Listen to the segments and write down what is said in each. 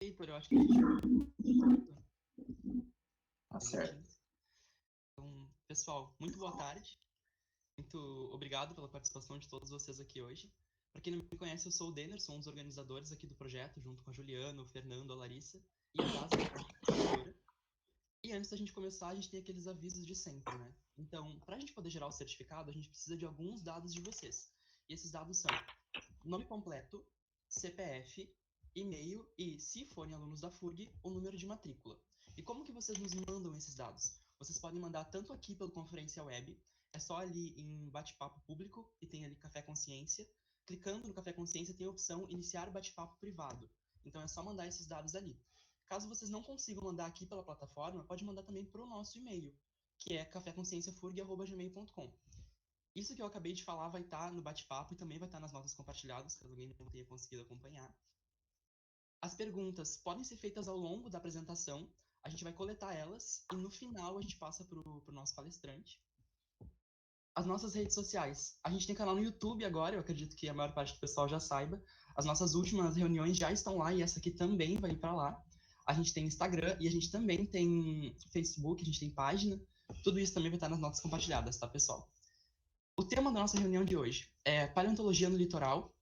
Heitor, eu acho que a gente... Tá certo. Então, pessoal, muito boa tarde. Muito obrigado pela participação de todos vocês aqui hoje. Para quem não me conhece, eu sou o Denner, sou um dos organizadores aqui do projeto, junto com a Juliana, o Fernando, a Larissa e a Daza, que é a professora. E antes da gente começar, a gente tem aqueles avisos de sempre, né? Então, para a gente poder gerar o certificado, a gente precisa de alguns dados de vocês. E esses dados são nome completo, CPF, e-mail e, se forem alunos da FURG, o número de matrícula. E como que vocês nos mandam esses dados? Vocês podem mandar tanto aqui pelo Conferência Web, é só ali em bate-papo público, e tem ali Café Consciência. Clicando no Café Consciência tem a opção Iniciar bate-papo privado. Então é só mandar esses dados ali. Caso vocês não consigam mandar aqui pela plataforma, pode mandar também para o nosso e-mail, que é caféconscienciafurg@gmail.com. Isso que eu acabei de falar vai estar no bate-papo e também vai estar nas notas compartilhadas, caso alguém não tenha conseguido acompanhar. As perguntas podem ser feitas ao longo da apresentação, a gente vai coletar elas e no final a gente passa para o nosso palestrante. As nossas redes sociais. A gente tem canal no YouTube agora, eu acredito que a maior parte do pessoal já saiba. As nossas últimas reuniões já estão lá e essa aqui também vai ir para lá. A gente tem Instagram e a gente também tem Facebook, a gente tem página. Tudo isso também vai estar nas notas compartilhadas, tá, pessoal? O tema da nossa reunião de hoje é paleontologia no litoral.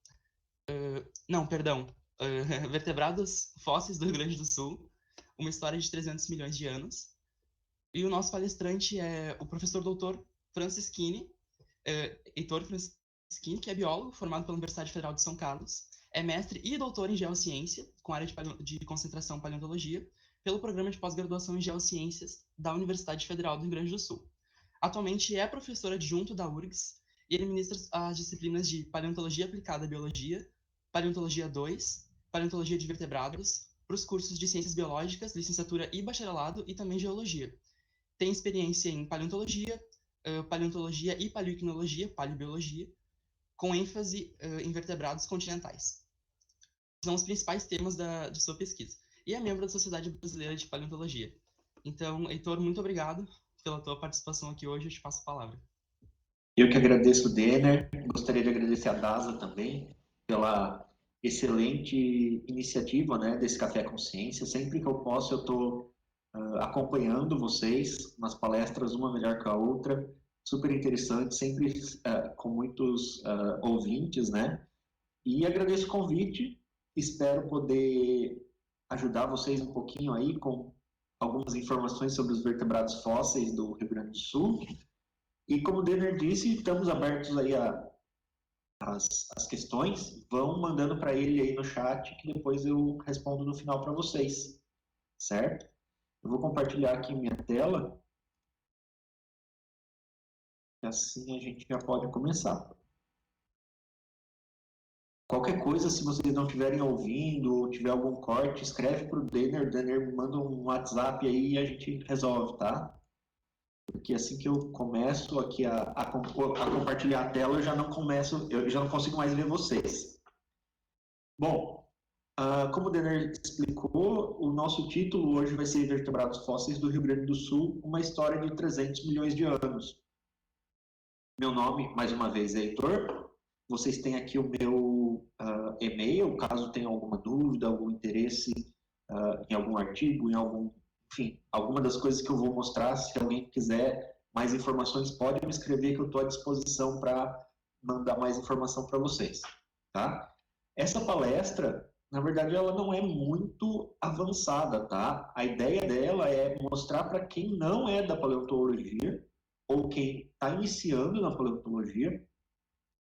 Vertebrados fósseis do Rio Grande do Sul. Uma história de 300 milhões de anos. E o nosso palestrante é o professor doutor Francischini, Heitor Francischini, que é biólogo, formado pela Universidade Federal de São Carlos, é mestre e doutor em geociência, com área de concentração paleontologia, pelo programa de pós-graduação em geociências da Universidade Federal do Rio Grande do Sul. Atualmente é professor adjunto da URGS e ele ministra as disciplinas de Paleontologia Aplicada à Biologia, Paleontologia 2, Paleontologia de Vertebrados, para os cursos de Ciências Biológicas, Licenciatura e Bacharelado, e também Geologia. Tem experiência em Paleontologia, Paleontologia e Paleoiquinologia, Paleobiologia, com ênfase em vertebrados continentais. São os principais temas de sua pesquisa. E é membro da Sociedade Brasileira de Paleontologia. Então, Heitor, muito obrigado pela tua participação aqui hoje, eu te passo a palavra. Eu que agradeço o Denner, gostaria de agradecer a Daza também pela excelente iniciativa, né, desse Café Consciência. Sempre que eu posso, eu estou acompanhando vocês nas palestras, uma melhor que a outra, super interessante, sempre com muitos ouvintes, né? E agradeço o convite, espero poder ajudar vocês um pouquinho aí com algumas informações sobre os vertebrados fósseis do Rio Grande do Sul. E como o Denner disse, estamos abertos aí as questões, vão mandando para ele aí no chat, que depois eu respondo no final para vocês, certo? Eu vou compartilhar aqui minha tela, e assim a gente já pode começar. Qualquer coisa, se vocês não estiverem ouvindo ou tiver algum corte, escreve para o Denner me manda um WhatsApp aí e a gente resolve, tá? Porque assim que eu começo aqui a compartilhar a tela, eu já não consigo mais ver vocês. Bom, como o Denner explicou, o nosso título hoje vai ser Vertebrados Fósseis do Rio Grande do Sul, uma história de 300 milhões de anos. Meu nome, mais uma vez, é Heitor. Vocês têm aqui o meu e-mail, caso tenham alguma dúvida, algum interesse em algum artigo, enfim, alguma das coisas que eu vou mostrar. Se alguém quiser mais informações, pode me escrever que eu estou à disposição para mandar mais informação para vocês, tá? Essa palestra, na verdade, ela não é muito avançada, tá? A ideia dela é mostrar para quem não é da paleontologia ou quem está iniciando na paleontologia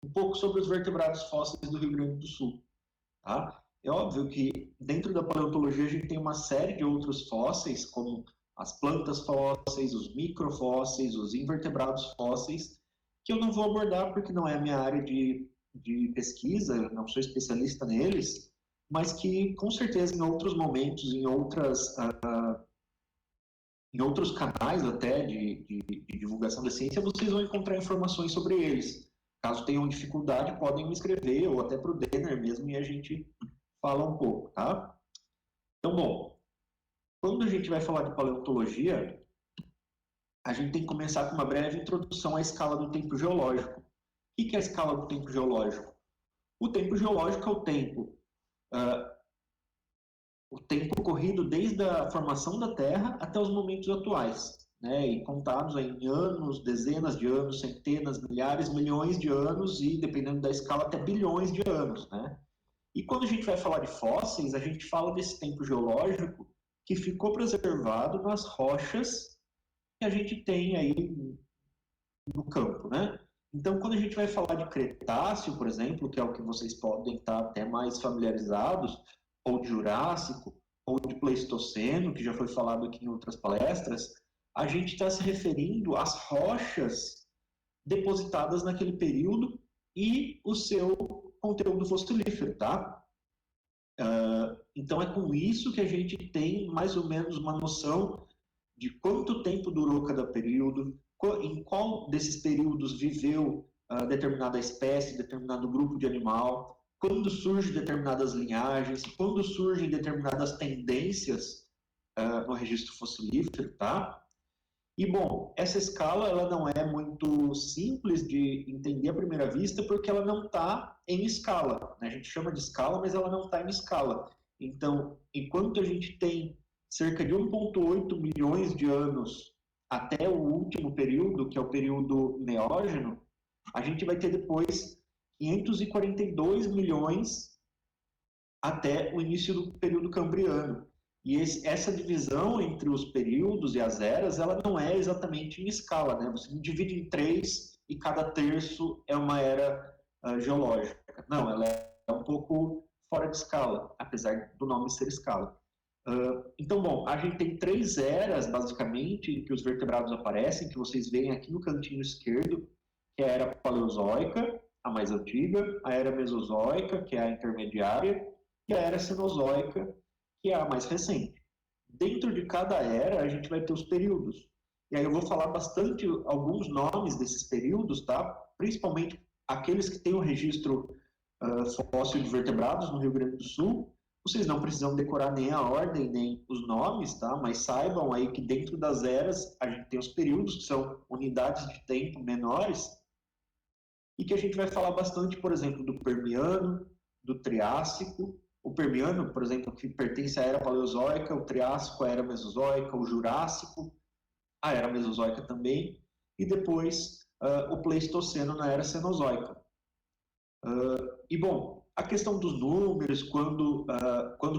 um pouco sobre os vertebrados fósseis do Rio Grande do Sul, tá? É óbvio que dentro da paleontologia a gente tem uma série de outros fósseis, como as plantas fósseis, os microfósseis, os invertebrados fósseis, que eu não vou abordar porque não é a minha área de pesquisa, eu não sou especialista neles, mas que com certeza em outros momentos, em outros canais até de divulgação da ciência, vocês vão encontrar informações sobre eles. Caso tenham dificuldade, podem me escrever, ou até para o Denner mesmo, e a gente fala um pouco, tá? Então, bom, quando a gente vai falar de paleontologia, a gente tem que começar com uma breve introdução à escala do tempo geológico. O que é a escala do tempo geológico? O tempo geológico é o tempo ocorrido desde a formação da Terra até os momentos atuais, né? E contados em anos, dezenas de anos, centenas, milhares, milhões de anos e, dependendo da escala, até bilhões de anos, né? E quando a gente vai falar de fósseis, a gente fala desse tempo geológico que ficou preservado nas rochas que a gente tem aí no campo, né? Então, quando a gente vai falar de Cretáceo, por exemplo, que é o que vocês podem estar até mais familiarizados, ou de Jurássico, ou de Pleistoceno, que já foi falado aqui em outras palestras, a gente está se referindo às rochas depositadas naquele período e o seu conteúdo fossilífero, tá? Então, é com isso que a gente tem mais ou menos uma noção de quanto tempo durou cada período, em qual desses períodos viveu determinada espécie, determinado grupo de animal, quando surgem determinadas linhagens, quando surgem determinadas tendências no registro fossilífero, tá? E, bom, essa escala ela não é muito simples de entender à primeira vista porque ela não está em escala, né? A gente chama de escala, mas ela não está em escala. Então, enquanto a gente tem cerca de 1,8 milhões de anos até o último período, que é o período Neógeno, a gente vai ter depois 542 milhões até o início do período Cambriano. E essa divisão entre os períodos e as eras, ela não é exatamente em escala, né? Você divide em 3 e cada terço é uma era geológica. Não, ela é um pouco fora de escala, apesar do nome ser escala. Então, bom, a gente tem 3 eras, basicamente, em que os vertebrados aparecem, que vocês veem aqui no cantinho esquerdo, que é a era paleozoica, a mais antiga, a era mesozoica, que é a intermediária, e a era cenozoica, que é a mais recente. Dentro de cada era, a gente vai ter os períodos. E aí eu vou falar bastante alguns nomes desses períodos, tá? Principalmente aqueles que têm o registro fóssil de vertebrados no Rio Grande do Sul. Vocês não precisam decorar nem a ordem, nem os nomes, tá? Mas saibam aí que dentro das eras a gente tem os períodos, que são unidades de tempo menores, e que a gente vai falar bastante, por exemplo, do Permiano, do Triássico. O Permiano, por exemplo, que pertence à era Paleozoica, o Triássico, à era Mesozoica, o Jurássico, a era Mesozoica também, e depois o Pleistoceno na era Cenozoica. E, bom, a questão dos números, quando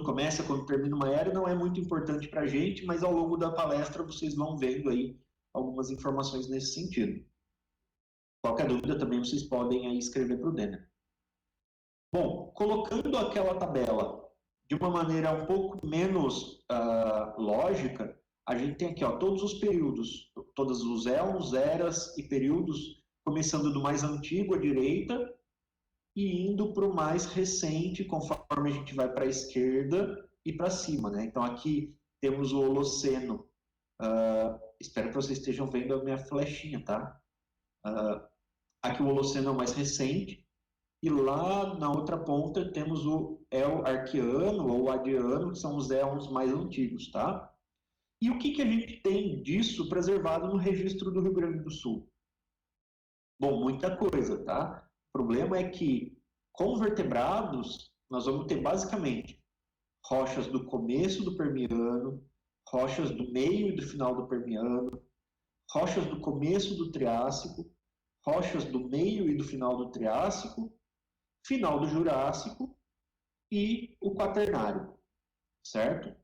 começa, quando termina uma era, não é muito importante para a gente, mas ao longo da palestra vocês vão vendo aí algumas informações nesse sentido. Qualquer dúvida também vocês podem aí escrever para o Denner. Bom, colocando aquela tabela de uma maneira um pouco menos lógica, a gente tem aqui ó, todos os períodos, todos os éons, eras e períodos, começando do mais antigo à direita e indo para o mais recente, conforme a gente vai para a esquerda e para cima, né? Então aqui temos o Holoceno. Espero que vocês estejam vendo a minha flechinha, tá? Aqui o Holoceno é o mais recente. E lá na outra ponta temos o El-Arqueano ou Adiano, que são os éons mais antigos, tá? E o que a gente tem disso preservado no registro do Rio Grande do Sul? Bom, muita coisa, tá? O problema é que com vertebrados nós vamos ter basicamente rochas do começo do Permiano, rochas do meio e do final do Permiano, rochas do começo do Triássico, rochas do meio e do final do Triássico, final do Jurássico e o Quaternário, certo?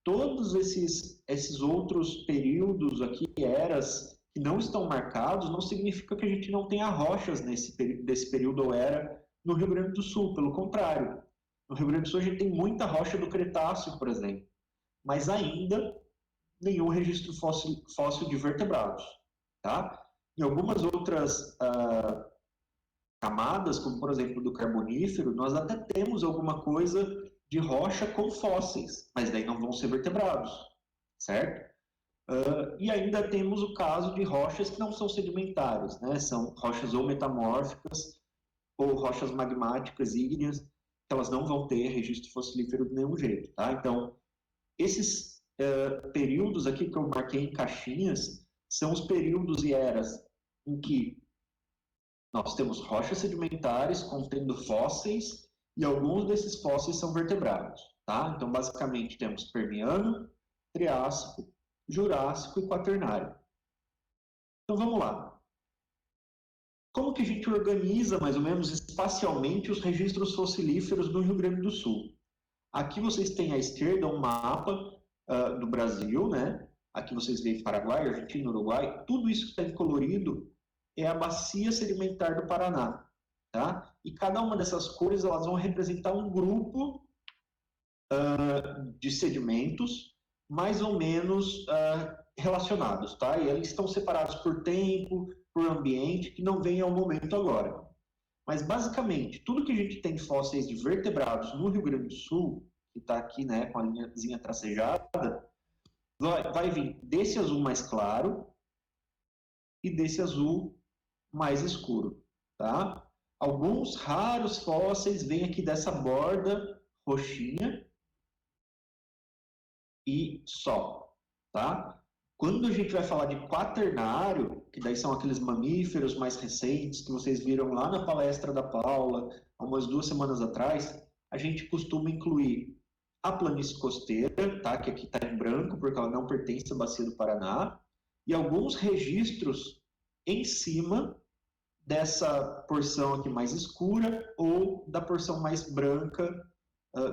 Todos esses outros períodos aqui, eras, que não estão marcados, não significa que a gente não tenha rochas desse período ou era no Rio Grande do Sul, pelo contrário. No Rio Grande do Sul a gente tem muita rocha do Cretáceo, por exemplo, mas ainda nenhum registro fóssil de vertebrados, tá? Em algumas outras camadas, como por exemplo do Carbonífero, nós até temos alguma coisa de rocha com fósseis, mas daí não vão ser vertebrados, certo? E ainda temos o caso de rochas que não são sedimentares, né? São rochas ou metamórficas ou rochas magmáticas ígneas. elas não vão ter registro fossilífero de nenhum jeito, tá? Então, esses períodos aqui que eu marquei em caixinhas são os períodos e eras em que nós temos rochas sedimentares contendo fósseis e alguns desses fósseis são vertebrados, tá? Então, basicamente, temos Permiano, Triássico, Jurássico e Quaternário. Então, vamos lá. Como que a gente organiza, mais ou menos, espacialmente os registros fossilíferos do Rio Grande do Sul? Aqui vocês têm à esquerda um mapa do Brasil, né? Aqui vocês veem Paraguai, Argentina, Uruguai. Tudo isso que está em colorido é a bacia sedimentar do Paraná, tá? E cada uma dessas cores elas vão representar um grupo de sedimentos mais ou menos relacionados, tá? E eles estão separados por tempo, por ambiente, que não vem ao momento agora. Mas, basicamente, tudo que a gente tem fósseis de vertebrados no Rio Grande do Sul, que está aqui, né, com a linhazinha tracejada, vai vir desse azul mais claro e desse azul mais escuro, tá? Alguns raros fósseis vêm aqui dessa borda roxinha e só, tá? Quando a gente vai falar de quaternário, que daí são aqueles mamíferos mais recentes que vocês viram lá na palestra da Paula, há umas 2 semanas atrás, a gente costuma incluir a planície costeira, tá? Que aqui está em branco, porque ela não pertence à Bacia do Paraná, e alguns registros em cima dessa porção aqui mais escura ou da porção mais branca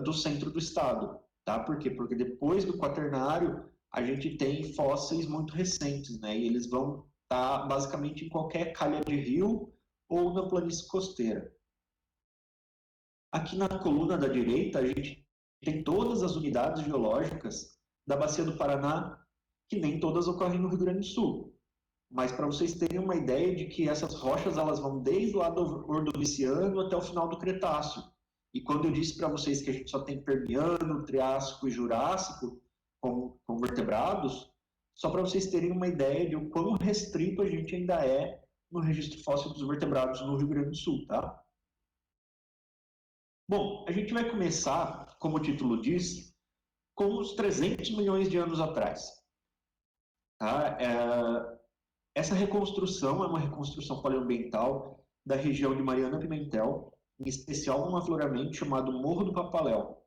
do centro do estado. Tá? Por quê? Porque depois do quaternário, a gente tem fósseis muito recentes, né? E eles vão estar basicamente em qualquer calha de rio ou na planície costeira. Aqui na coluna da direita, a gente tem todas as unidades geológicas da Bacia do Paraná, que nem todas ocorrem no Rio Grande do Sul. Mas para vocês terem uma ideia de que essas rochas elas vão desde lá do Ordoviciano até o final do Cretáceo. E quando eu disse para vocês que a gente só tem Permiano, Triássico e Jurássico com vertebrados, só para vocês terem uma ideia de o quão restrito a gente ainda é no registro fóssil dos vertebrados no Rio Grande do Sul, tá? Bom, a gente vai começar, como o título diz, com os 300 milhões de anos atrás. Tá? Essa reconstrução é uma reconstrução paleoambiental da região de Mariana Pimentel, em especial um afloramento chamado Morro do Papaléu,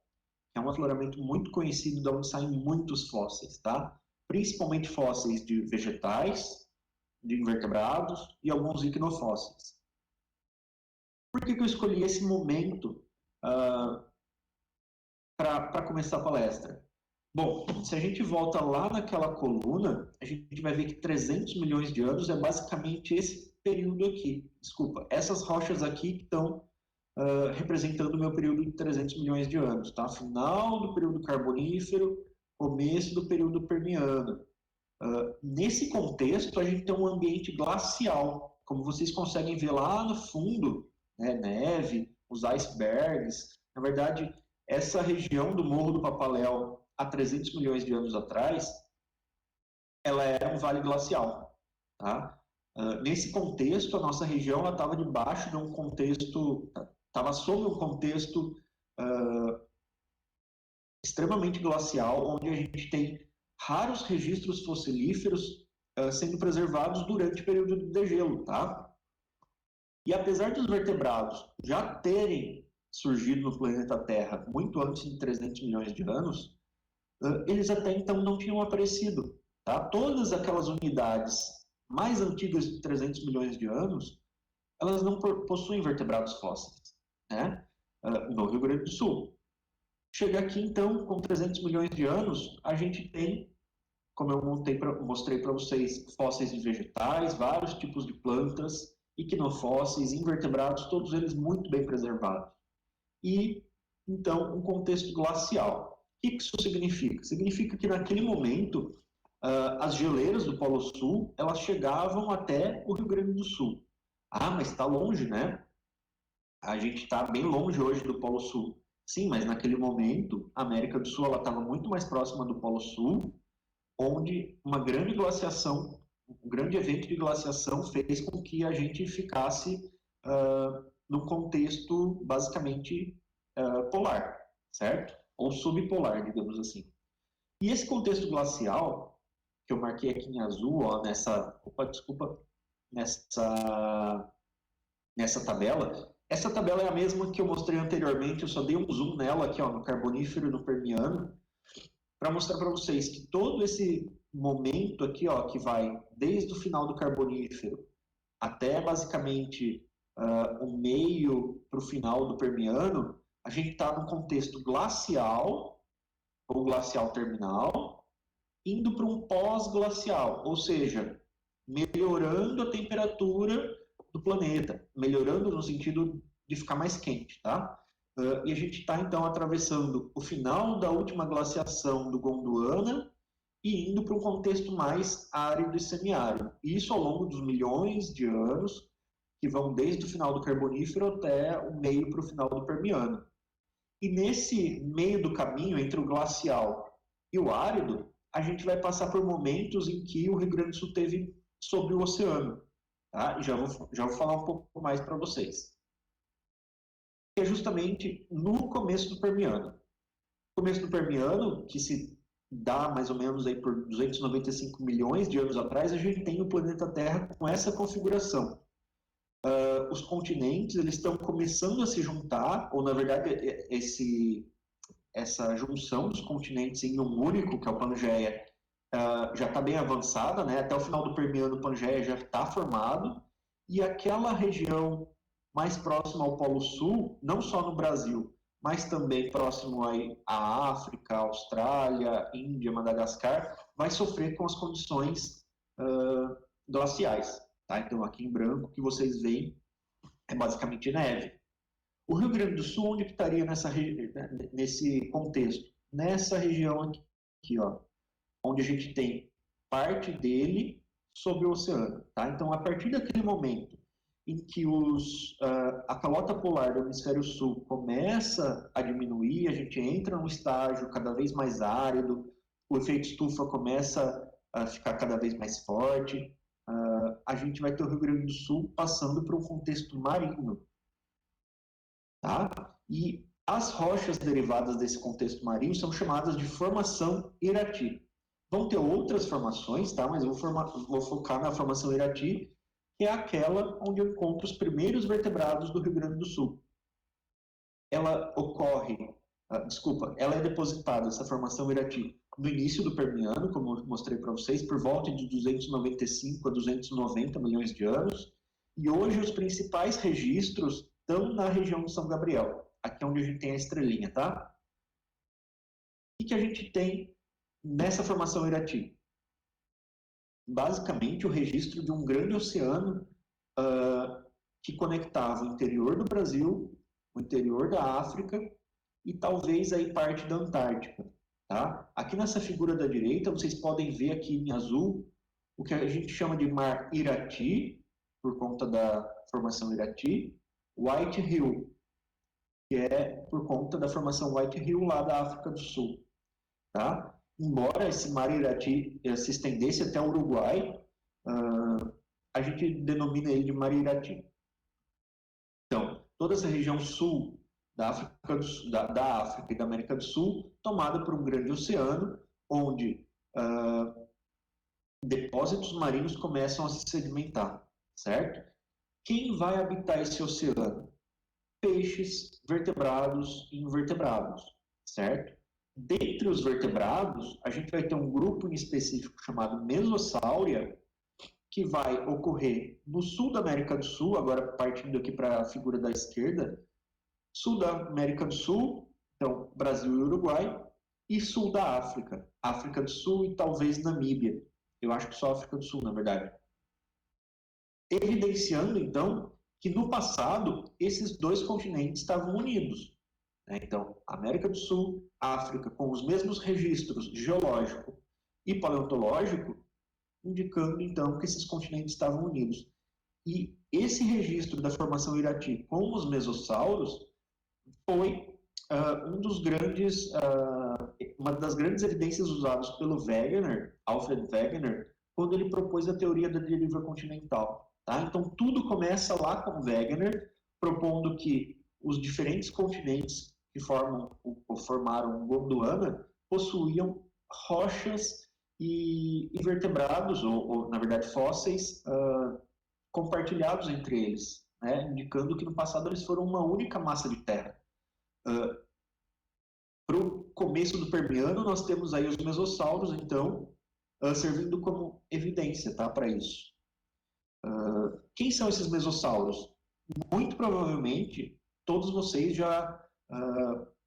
que é um afloramento muito conhecido de onde saem muitos fósseis, tá? Principalmente fósseis de vegetais, de invertebrados e alguns icnofósseis. Por que eu escolhi esse momento para começar a palestra? Bom, se a gente volta lá naquela coluna, a gente vai ver que 300 milhões de anos é basicamente esse período aqui. Desculpa, essas rochas aqui que estão representando o meu período de 300 milhões de anos, tá? Final do período Carbonífero, começo do período Permiano. Nesse contexto, a gente tem um ambiente glacial, como vocês conseguem ver lá no fundo, né, neve, os icebergs. Na verdade, essa região do Morro do Papaléu, há 300 milhões de anos atrás, ela era um vale glacial, tá? Nesse contexto, a nossa região estava debaixo de um contexto, estava sob um contexto extremamente glacial, onde a gente tem raros registros fossilíferos sendo preservados durante o período de degelo, tá? E apesar dos vertebrados já terem surgido no planeta Terra muito antes de 300 milhões de anos, eles até então não tinham aparecido, tá? Todas aquelas unidades mais antigas de 300 milhões de anos, elas não possuem vertebrados fósseis, né? No Rio Grande do Sul. Chega aqui, então, com 300 milhões de anos, a gente tem, como eu mostrei para vocês, fósseis de vegetais, vários tipos de plantas, iquinofósseis, invertebrados, todos eles muito bem preservados. E, então, um contexto glacial. O que isso significa? Significa que, naquele momento, as geleiras do Polo Sul, elas chegavam até o Rio Grande do Sul. Ah, mas está longe, né? A gente está bem longe hoje do Polo Sul. Sim, mas naquele momento, a América do Sul estava muito mais próxima do Polo Sul, onde uma grande glaciação, um grande evento de glaciação fez com que a gente ficasse num contexto basicamente polar, certo? Ou subpolar, digamos assim. E esse contexto glacial, que eu marquei aqui em azul, ó, nessa tabela, essa tabela é a mesma que eu mostrei anteriormente, eu só dei um zoom nela aqui, ó, no Carbonífero e no Permiano, para mostrar para vocês que todo esse momento aqui, ó, que vai desde o final do Carbonífero até basicamente o meio para o final do Permiano, a gente está num contexto glacial, ou glacial terminal, indo para um pós-glacial, ou seja, melhorando a temperatura do planeta, melhorando no sentido de ficar mais quente, tá? E a gente está, então, atravessando o final da última glaciação do Gondwana e indo para um contexto mais árido e semiárido. Isso ao longo dos milhões de anos, que vão desde o final do Carbonífero até o meio para o final do Permiano. E nesse meio do caminho, entre o glacial e o árido, a gente vai passar por momentos em que o Rio Grande do Sul teve sobre o oceano. Tá? Já vou falar um pouco mais para vocês. É justamente no começo do Permiano. No começo do Permiano, que se dá mais ou menos aí por 295 milhões de anos atrás, a gente tem o planeta Terra com essa configuração. Os continentes eles estão começando a se juntar, ou na verdade essa junção dos continentes em um único, que é o Pangeia, já está bem avançada, né? Até o final do Permiano, o Pangeia já está formado, e aquela região mais próxima ao Polo Sul, não só no Brasil, mas também próximo aí à África, Austrália, Índia, Madagascar, vai sofrer com as condições glaciais. Tá? Então, aqui em branco, o que vocês veem é basicamente neve. O Rio Grande do Sul, onde que estaria nesse contexto? Nessa região aqui, ó, onde a gente tem parte dele sobre o oceano. Tá? Então, a partir daquele momento em que a calota polar do hemisfério sul começa a diminuir, a gente entra num estágio cada vez mais árido, o efeito estufa começa a ficar cada vez mais forte, a gente vai ter o Rio Grande do Sul passando por um contexto marinho. Tá? E as rochas derivadas desse contexto marinho são chamadas de formação Irati. Vão ter outras formações, tá? Mas eu vou focar na formação Irati, que é aquela onde eu encontro os primeiros vertebrados do Rio Grande do Sul. Ela ela é depositada, essa formação Irati, no início do Permiano, como eu mostrei para vocês, por volta de 295 a 290 milhões de anos, e hoje os principais registros estão na região de São Gabriel, aqui onde a gente tem a estrelinha, tá? O que a gente tem nessa formação Irati? Basicamente, o registro de um grande oceano que conectava o interior do Brasil, o interior da África e talvez aí parte da Antártica. Tá? Aqui nessa figura da direita, vocês podem ver aqui em azul o que a gente chama de Mar Irati, por conta da formação Irati, White Hill, que é por conta da formação White Hill lá da África do Sul. Tá? Embora esse Mar Irati se estendesse até o Uruguai, a gente denomina ele de Mar Irati. Então, toda essa região sul da África e da América do Sul, tomada por um grande oceano, onde depósitos marinhos começam a se sedimentar, certo? Quem vai habitar esse oceano? Peixes, vertebrados e invertebrados, certo? Dentre os vertebrados, a gente vai ter um grupo em específico chamado Mesossauria, que vai ocorrer no sul da América do Sul, agora partindo aqui para a figura da esquerda, sul da América do Sul, então Brasil e Uruguai, e sul da África, África do Sul e talvez Namíbia. Eu acho que só África do Sul, na verdade. Evidenciando, então, que no passado esses dois continentes estavam unidos. Né? Então, América do Sul, África, com os mesmos registros geológico e paleontológico, indicando, então, que esses continentes estavam unidos. E esse registro da formação Irati com os mesossauros foi uma das grandes evidências usadas pelo Wegener, Alfred Wegener, quando ele propôs a teoria da deriva continental. Tá? Então, tudo começa lá com Wegener, propondo que os diferentes continentes que formaram o Gondwana possuíam rochas e invertebrados, ou na verdade fósseis, compartilhados entre eles, né? Indicando que no passado eles foram uma única massa de terra. Para o começo do Permiano, nós temos aí os mesossauros, então, servindo como evidência, tá, para isso. Quem são esses mesossauros? Muito provavelmente, todos vocês já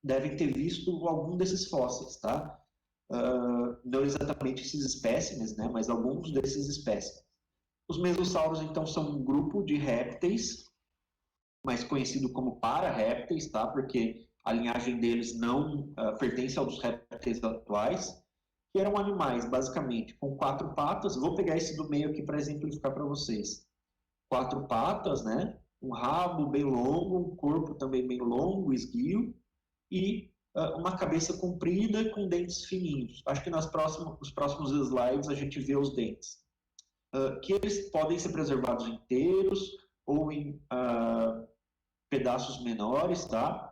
devem ter visto algum desses fósseis, tá? Não exatamente esses espécimes, né, mas alguns desses espécimes. Os mesossauros, então, são um grupo de répteis, mais conhecido como pararrépteis, tá? Porque a linhagem deles não pertence aos répteis atuais, que eram animais, basicamente, com 4 patas. Vou pegar esse do meio aqui para exemplificar para vocês. 4 patas, né? Um rabo bem longo, um corpo também bem longo, esguio, e uma cabeça comprida com dentes fininhos. Acho que nos próximos slides a gente vê os dentes. Que eles podem ser preservados inteiros ou em pedaços menores, tá?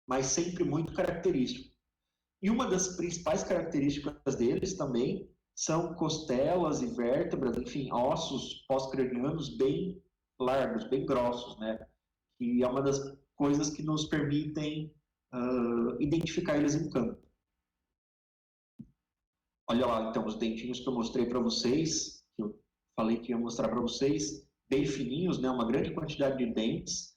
Mas sempre muito característico. E uma das principais características deles também são costelas e vértebras, enfim, ossos pós-cranianos bem largos, bem grossos, né? E é uma das coisas que nos permitem identificar eles em campo. Olha lá, então, os dentinhos que eu mostrei para vocês, que eu falei que ia mostrar para vocês, bem fininhos, né? Uma grande quantidade de dentes,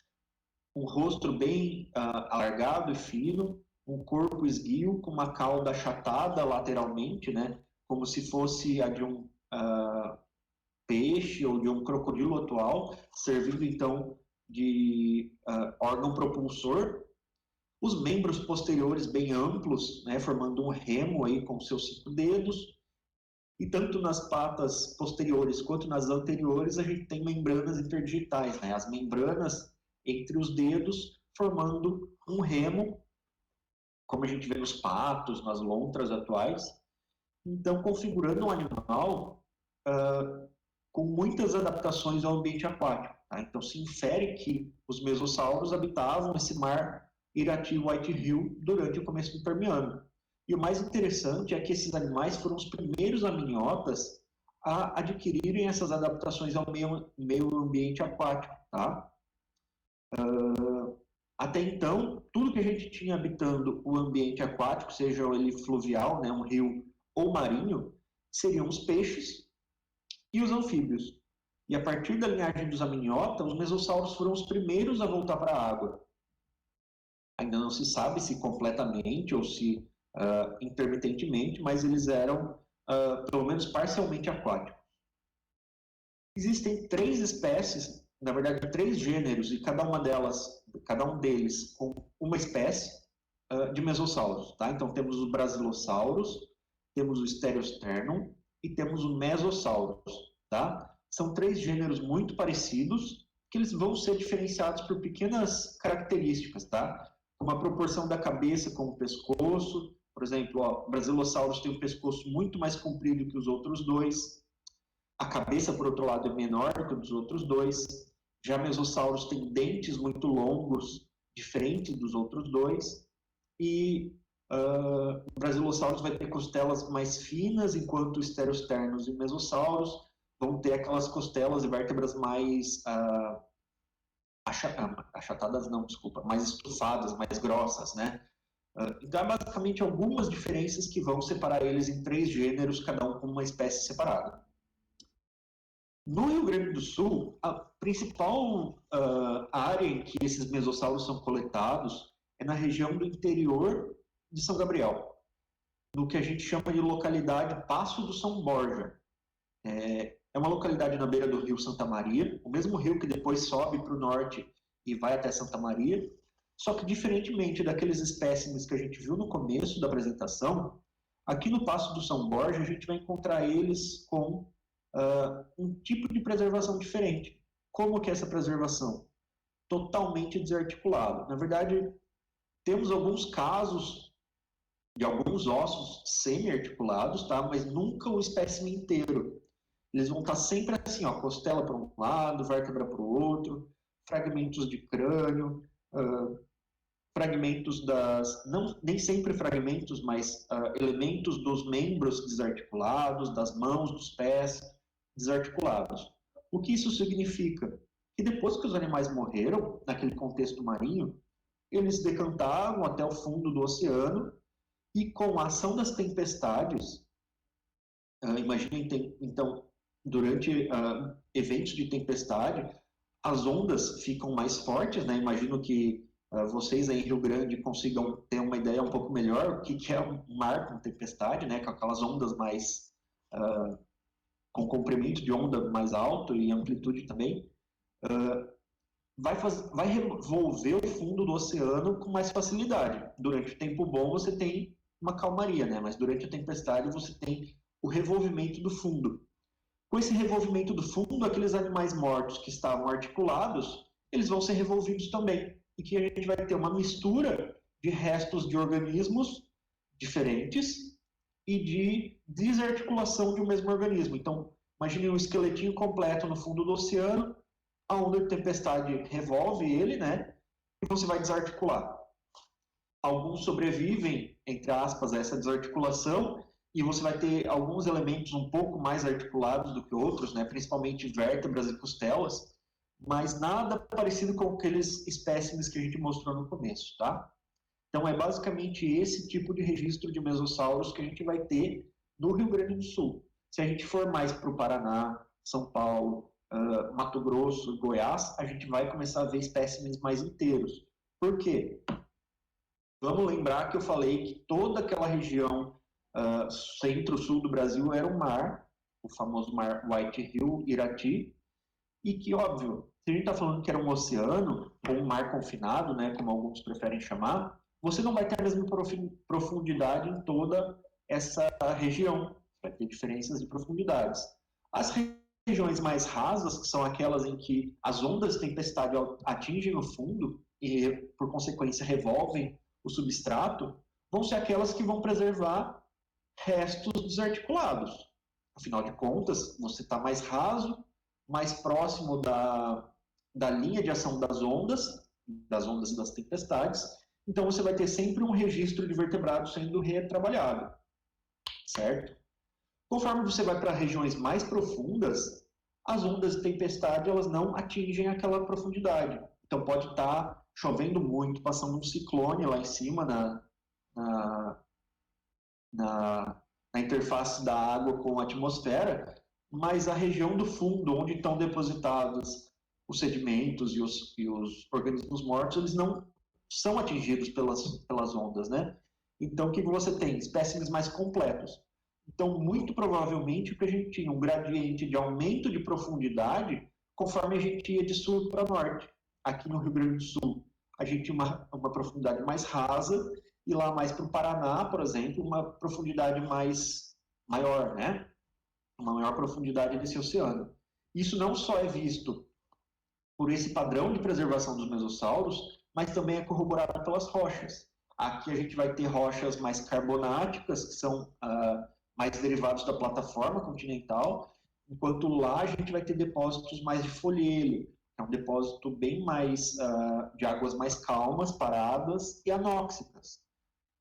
um rosto bem alargado e fino, um corpo esguio com uma cauda achatada lateralmente, né? Como se fosse a de um peixe ou de um crocodilo atual, servindo então de órgão propulsor. Os membros posteriores bem amplos, né? Formando um remo aí com seus 5 dedos. E tanto nas patas posteriores quanto nas anteriores a gente tem membranas interdigitais, né? As membranas entre os dedos, formando um remo, como a gente vê nos patos, nas lontras atuais. Então, configurando um animal com muitas adaptações ao ambiente aquático. Tá? Então, se infere que os mesossauros habitavam esse mar Irati-White-Hill durante o começo do Permiano. E o mais interessante é que esses animais foram os primeiros amniotas a adquirirem essas adaptações ao meio ambiente aquático. Tá? Até então, tudo que a gente tinha habitando o ambiente aquático, seja ele fluvial, né, um rio ou marinho, seriam os peixes e os anfíbios. E a partir da linhagem dos amniota, os mesossauros foram os primeiros a voltar para a água. Ainda não se sabe se completamente ou se intermitentemente, mas eles eram, pelo menos parcialmente aquáticos. Existem 3 espécies, na verdade 3 gêneros, e cada um deles com uma espécie de mesossauros. Tá? Então temos os brasilossauros, temos o Stereosternum e temos o Mesosaurus. Tá? São 3 gêneros muito parecidos, que eles vão ser diferenciados por pequenas características, tá? Como a proporção da cabeça com o pescoço. Por exemplo, o Brasilossauros tem um pescoço muito mais comprido que os outros 2. A cabeça, por outro lado, é menor que os outros 2. Já Mesossauros tem dentes muito longos, diferentes dos outros 2. E o Brasilossauros vai ter costelas mais finas, enquanto os Stereosternos e Mesossauros vão ter aquelas costelas e vértebras mais achatadas, não, desculpa, mais estufadas, mais grossas, né? Então, há basicamente algumas diferenças que vão separar eles em 3 gêneros, cada um com uma espécie separada. No Rio Grande do Sul, a principal área em que esses mesossauros são coletados é na região do interior de São Gabriel, no que a gente chama de localidade Passo do São Borja. É uma localidade na beira do rio Santa Maria, o mesmo rio que depois sobe para o norte e vai até Santa Maria, só que diferentemente daqueles espécimes que a gente viu no começo da apresentação, aqui no Passo do São Borja a gente vai encontrar eles com um tipo de preservação diferente. Como que é essa preservação? Totalmente desarticulado. Na verdade, temos alguns casos de alguns ossos semi-articulados, tá? Mas nunca o espécime inteiro. Eles vão estar sempre assim, ó, costela para um lado, vértebra para o outro, fragmentos de crânio, fragmentos não, nem sempre fragmentos, mas elementos dos membros desarticulados, das mãos, dos pés desarticulados. O que isso significa? Que depois que os animais morreram, naquele contexto marinho, eles decantavam até o fundo do oceano e com a ação das tempestades, imaginem então, durante eventos de tempestade, as ondas ficam mais fortes, né? Imagino que vocês aí em Rio Grande consigam ter uma ideia um pouco melhor o que é um mar com tempestade, né? Com aquelas ondas mais com comprimento de onda mais alto e amplitude também, vai revolver o fundo do oceano com mais facilidade. Durante o tempo bom você tem uma calmaria, né? Mas durante a tempestade você tem o revolvimento do fundo. Com esse revolvimento do fundo, aqueles animais mortos que estavam articulados, eles vão ser revolvidos também. E que a gente vai ter uma mistura de restos de organismos diferentes e de desarticulação de um mesmo organismo. Então, imagine um esqueletinho completo no fundo do oceano, a onda de tempestade revolve ele, né? E você vai desarticular. Alguns sobrevivem, entre aspas, a essa desarticulação, e você vai ter alguns elementos um pouco mais articulados do que outros, né? Principalmente vértebras e costelas, mas nada parecido com aqueles espécimes que a gente mostrou no começo, tá? Então é basicamente esse tipo de registro de mesossauros que a gente vai ter no Rio Grande do Sul. Se a gente for mais para o Paraná, São Paulo, Mato Grosso, Goiás, a gente vai começar a ver espécimes mais inteiros. Por quê? Vamos lembrar que eu falei que toda aquela região centro-sul do Brasil era um mar, o famoso mar White-Rio-Irati, e que, óbvio, se a gente está falando que era um oceano, ou um mar confinado, né, como alguns preferem chamar, você não vai ter a mesma profundidade em toda essa região, vai ter diferenças de profundidades. As regiões mais rasas, que são aquelas em que as ondas de tempestade atingem o fundo e, por consequência, revolvem o substrato, vão ser aquelas que vão preservar restos desarticulados. Afinal de contas, você está mais raso, mais próximo da linha de ação das ondas e das tempestades, então você vai ter sempre um registro de vertebrados sendo retrabalhado, certo? Conforme você vai para regiões mais profundas, as ondas de tempestade elas não atingem aquela profundidade. Então pode estar chovendo muito, passando um ciclone lá em cima na interface da água com a atmosfera, mas a região do fundo, onde estão depositados os sedimentos e os organismos mortos, eles não são atingidos pelas ondas, né? Então, o que você tem? Espécimes mais completos. Então, muito provavelmente, o que a gente tinha um gradiente de aumento de profundidade conforme a gente ia de sul para norte. Aqui no Rio Grande do Sul, a gente tinha uma profundidade mais rasa, e lá mais para o Paraná, por exemplo, uma profundidade maior, né? Uma maior profundidade desse oceano. Isso não só é visto por esse padrão de preservação dos mesossauros, mas também é corroborado pelas rochas. Aqui a gente vai ter rochas mais carbonáticas, que são mais derivados da plataforma continental, enquanto lá a gente vai ter depósitos mais de folhelho, é um depósito bem mais de águas mais calmas, paradas e anóxicas,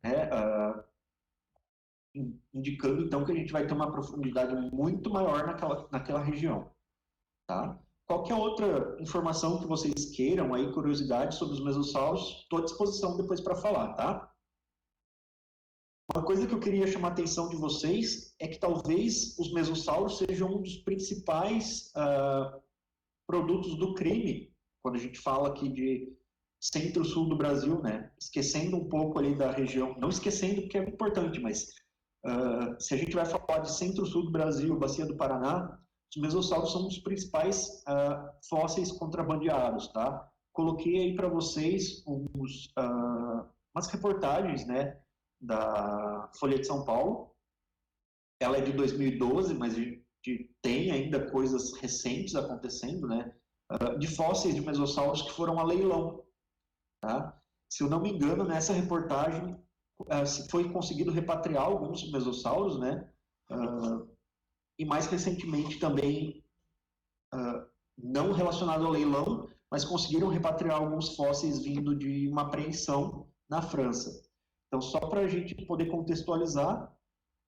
né? Indicando então que a gente vai ter uma profundidade muito maior naquela região, tá? Qualquer outra informação que vocês queiram, aí, curiosidade sobre os mesossauros, estou à disposição depois para falar, tá? Uma coisa que eu queria chamar a atenção de vocês é que talvez os mesossauros sejam um dos principais produtos do crime, quando a gente fala aqui de centro-sul do Brasil, né? Esquecendo um pouco ali da região, não esquecendo porque é importante, mas se a gente vai falar de centro-sul do Brasil, bacia do Paraná, os mesossauros são os principais fósseis contrabandeados, tá? Coloquei aí para vocês umas reportagens, né, da Folha de São Paulo. Ela é de 2012, mas a gente tem ainda coisas recentes acontecendo, né, de fósseis de mesossauros que foram a leilão, tá? Se eu não me engano, nessa reportagem foi conseguido repatriar alguns mesossauros, né? E mais recentemente também, não relacionado ao leilão, mas conseguiram repatriar alguns fósseis vindo de uma apreensão na França. Então, só para a gente poder contextualizar,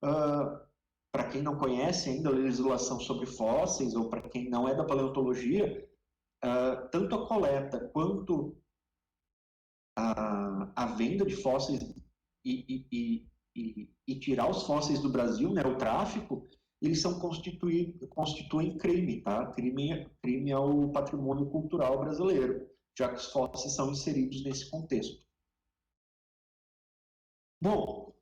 para quem não conhece ainda a legislação sobre fósseis, ou para quem não é da paleontologia, tanto a coleta quanto a venda de fósseis e tirar os fósseis do Brasil, né, o tráfico, eles constituem crime, tá? Crime ao patrimônio cultural brasileiro, já que os fósseis são inseridos nesse contexto. Bom,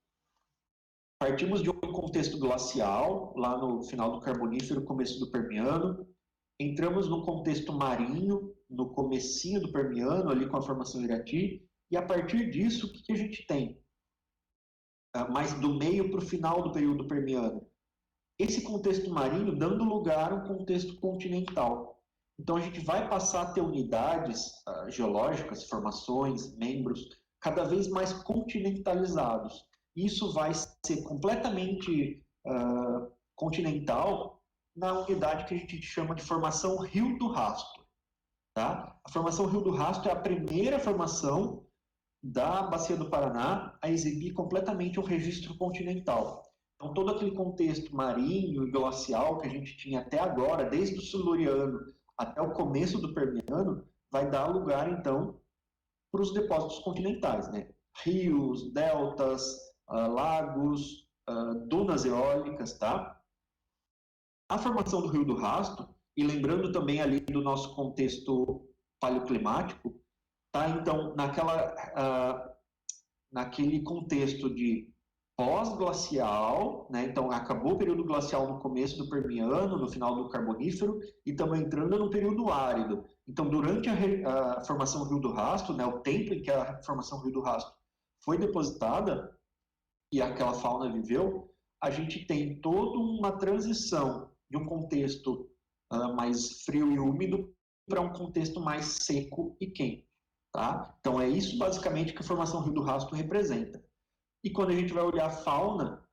partimos de um contexto glacial, lá no final do Carbonífero, começo do Permiano, entramos num contexto marinho, no comecinho do Permiano, ali com a formação Irati, e a partir disso, o que a gente tem? Mais do meio para o final do período Permiano. Esse contexto marinho dando lugar a um contexto continental. Então a gente vai passar a ter unidades geológicas, formações, membros, cada vez mais continentalizados. Isso vai ser completamente continental na unidade que a gente chama de formação Rio do Rastro. Tá? A formação Rio do Rastro é a primeira formação da Bacia do Paraná a exibir completamente um registro continental. Então, todo aquele contexto marinho e glacial que a gente tinha até agora, desde o Siluriano até o começo do Permiano, vai dar lugar, então, para os depósitos continentais, né? Rios, deltas, lagos, dunas eólicas, tá? A formação do Rio do Rastro, e lembrando também ali do nosso contexto paleoclimático, tá? Então, naquele contexto de pós-glacial, né? Então acabou o período glacial no começo do Permiano, no final do Carbonífero, e estamos entrando no período árido. Então, durante a formação Rio do Rastro, né? O tempo em que a formação Rio do Rastro foi depositada e aquela fauna viveu, a gente tem toda uma transição de um contexto mais frio e úmido para um contexto mais seco e quente. Tá? Então é isso basicamente que a formação Rio do Rastro representa. E quando a gente vai olhar a fauna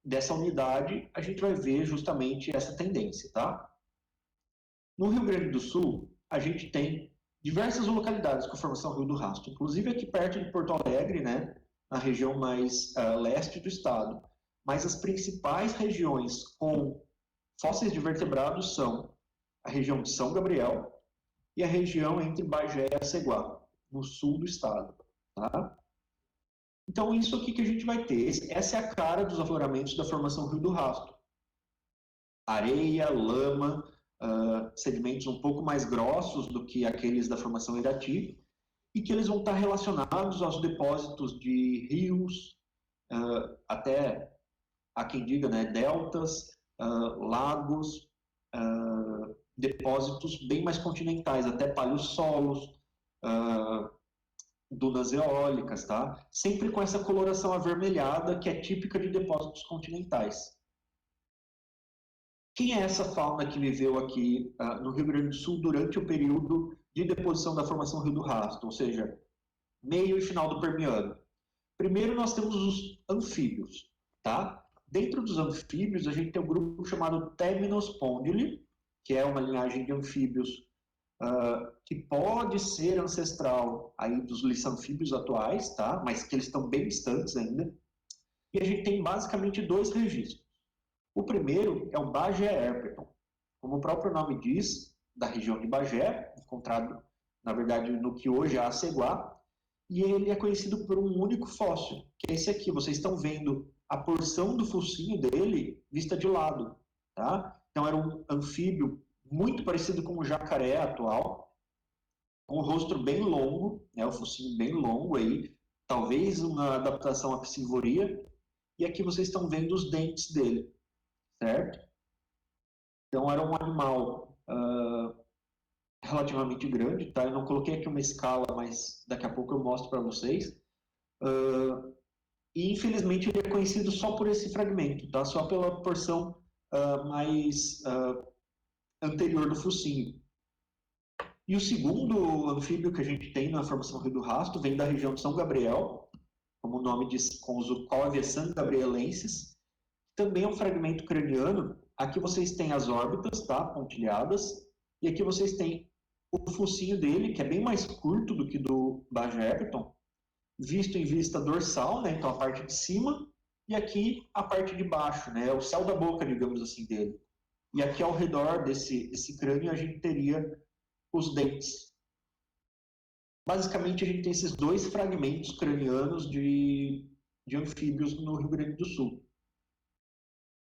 dessa unidade, a gente vai ver justamente essa tendência. Tá? No Rio Grande do Sul, a gente tem diversas localidades com a formação Rio do Rastro, inclusive aqui perto de Porto Alegre, né, na região mais leste do estado. Mas as principais regiões com fósseis de vertebrados são a região de São Gabriel e a região entre Bagé e Aceguá, no sul do estado. Tá? Então, isso aqui que a gente vai ter. Essa é a cara dos afloramentos da formação Rio do Rastro. Areia, lama, sedimentos um pouco mais grossos do que aqueles da formação Irati, e que eles vão estar relacionados aos depósitos de rios, até, há quem diga, né, deltas, lagos, depósitos bem mais continentais, até paleossolos, dunas eólicas, tá? Sempre com essa coloração avermelhada que é típica de depósitos continentais. Quem é essa fauna que viveu aqui no Rio Grande do Sul durante o período de deposição da formação Rio do Rastro, ou seja, meio e final do Permiano? Primeiro nós temos os anfíbios, tá? Dentro dos anfíbios a gente tem um grupo chamado Temnospondyli, que é uma linhagem de anfíbios que pode ser ancestral aí dos liçanfíbios atuais, tá? Mas que eles estão bem distantes ainda. E a gente tem basicamente dois registros. O primeiro é o Bagé-Herpeton, como o próprio nome diz, da região de Bagé, encontrado, na verdade, no que hoje é Aceguá, e ele é conhecido por um único fóssil, que é esse aqui. Vocês estão vendo a porção do focinho dele vista de lado, tá? Então era um anfíbio muito parecido com o jacaré atual, com o rosto bem longo, né, o focinho bem longo aí, talvez uma adaptação à piscivoria, e aqui vocês estão vendo os dentes dele, certo? Então era um animal relativamente grande, tá? Eu não coloquei aqui uma escala, mas daqui a pouco eu mostro para vocês. E infelizmente ele é conhecido só por esse fragmento, tá? Só pela porção mais anterior do focinho. E o segundo anfíbio que a gente tem na formação Rio do Rastro vem da região de São Gabriel, como o nome diz, com os Ucóvia sangabrielensis. Também é um fragmento craniano. Aqui vocês têm as órbitas, tá? Pontilhadas. E aqui vocês têm o focinho dele, que é bem mais curto do que do Bajeverton, visto em vista dorsal, né? Então a parte de cima, e aqui a parte de baixo, né? O céu da boca, digamos assim, dele. E aqui ao redor desse crânio a gente teria os dentes. Basicamente a gente tem esses dois fragmentos cranianos de anfíbios no Rio Grande do Sul.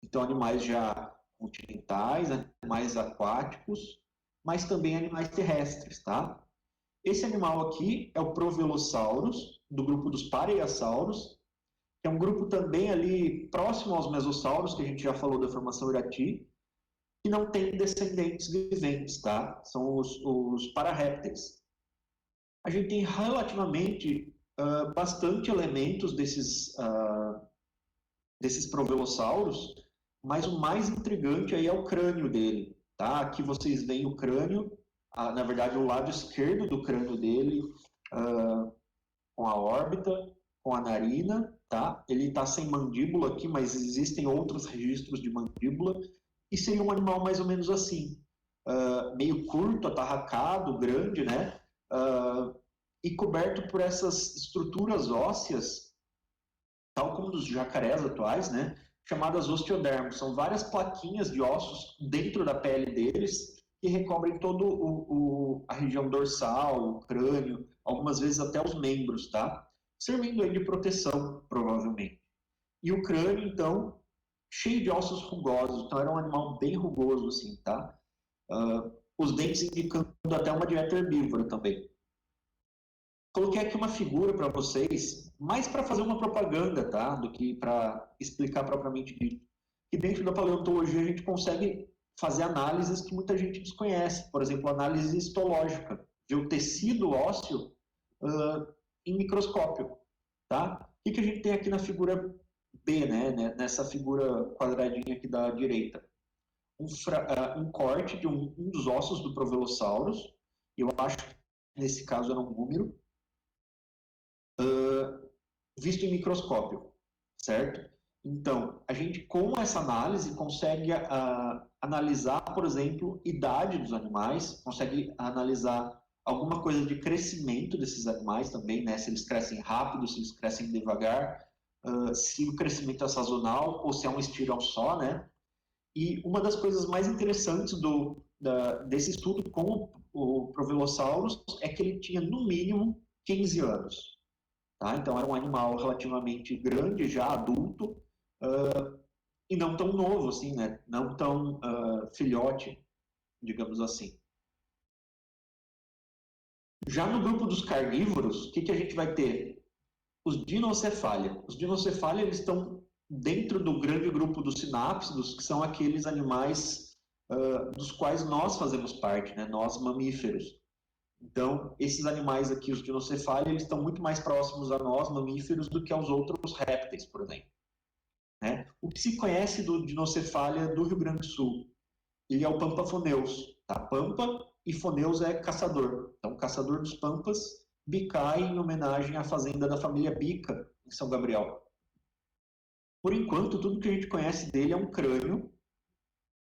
Então animais já continentais, animais aquáticos, mas também animais terrestres, tá? Esse animal aqui é o Provelosaurus, do grupo dos Pareiasaurus, que é um grupo também ali próximo aos mesossauros, que a gente já falou da formação Irati, que não tem descendentes viventes, tá? São os pararrépteis. A gente tem relativamente bastante elementos desses provelossauros, mas o mais intrigante aí é o crânio dele, tá? Aqui vocês veem o crânio, na verdade o lado esquerdo do crânio dele, com a órbita, com a narina, tá? Ele está sem mandíbula aqui, mas existem outros registros de mandíbula, e seria um animal mais ou menos assim, meio curto, atarracado, grande, né? E coberto por essas estruturas ósseas, tal como dos jacarés atuais, né? Chamadas osteodermos. São várias plaquinhas de ossos dentro da pele deles que recobrem toda a região dorsal, o crânio, algumas vezes até os membros, tá? Servindo aí de proteção, provavelmente. E o crânio, então, cheio de ossos rugosos. Então, era um animal bem rugoso, assim, tá? Os dentes indicando até uma dieta herbívora também. Coloquei aqui uma figura para vocês, mais para fazer uma propaganda, tá? Do que para explicar propriamente dito. Que dentro da paleontologia a gente consegue fazer análises que muita gente desconhece. Por exemplo, análise histológica, ver o tecido ósseo em microscópio, tá? O que a gente tem aqui na figura B, né? Nessa figura quadradinha aqui da direita? Um corte de um dos ossos do Provelosaurus. Eu acho que nesse caso era um húmero. Visto em microscópio, certo? Então, a gente com essa análise consegue analisar, por exemplo, idade dos animais, consegue analisar alguma coisa de crescimento desses animais também, né? Se eles crescem rápido, se eles crescem devagar, se o crescimento é sazonal ou se é um estirão só, né? E uma das coisas mais interessantes desse estudo com o Provelosaurus é que ele tinha no mínimo 15 anos. Tá? Então era um animal relativamente grande, já adulto, e não tão novo, assim, né? Não tão filhote, digamos assim. Já no grupo dos carnívoros, o que a gente vai ter? Os Dinocefalia. Os Dinocefalia eles estão dentro do grande grupo dos sinápsidos, que são aqueles animais dos quais nós fazemos parte, né? Nós mamíferos. Então, esses animais aqui, os Dinocefalia, eles estão muito mais próximos a nós, mamíferos, do que aos outros répteis, por exemplo. Né? O que se conhece do Dinocefalia do Rio Grande do Sul? Ele é o Pampafoneus. Tá? Pampa e Foneus é caçador. Então, caçador dos Pampas, Bicai, em homenagem à fazenda da família Bica, em São Gabriel. Por enquanto, tudo que a gente conhece dele é um crânio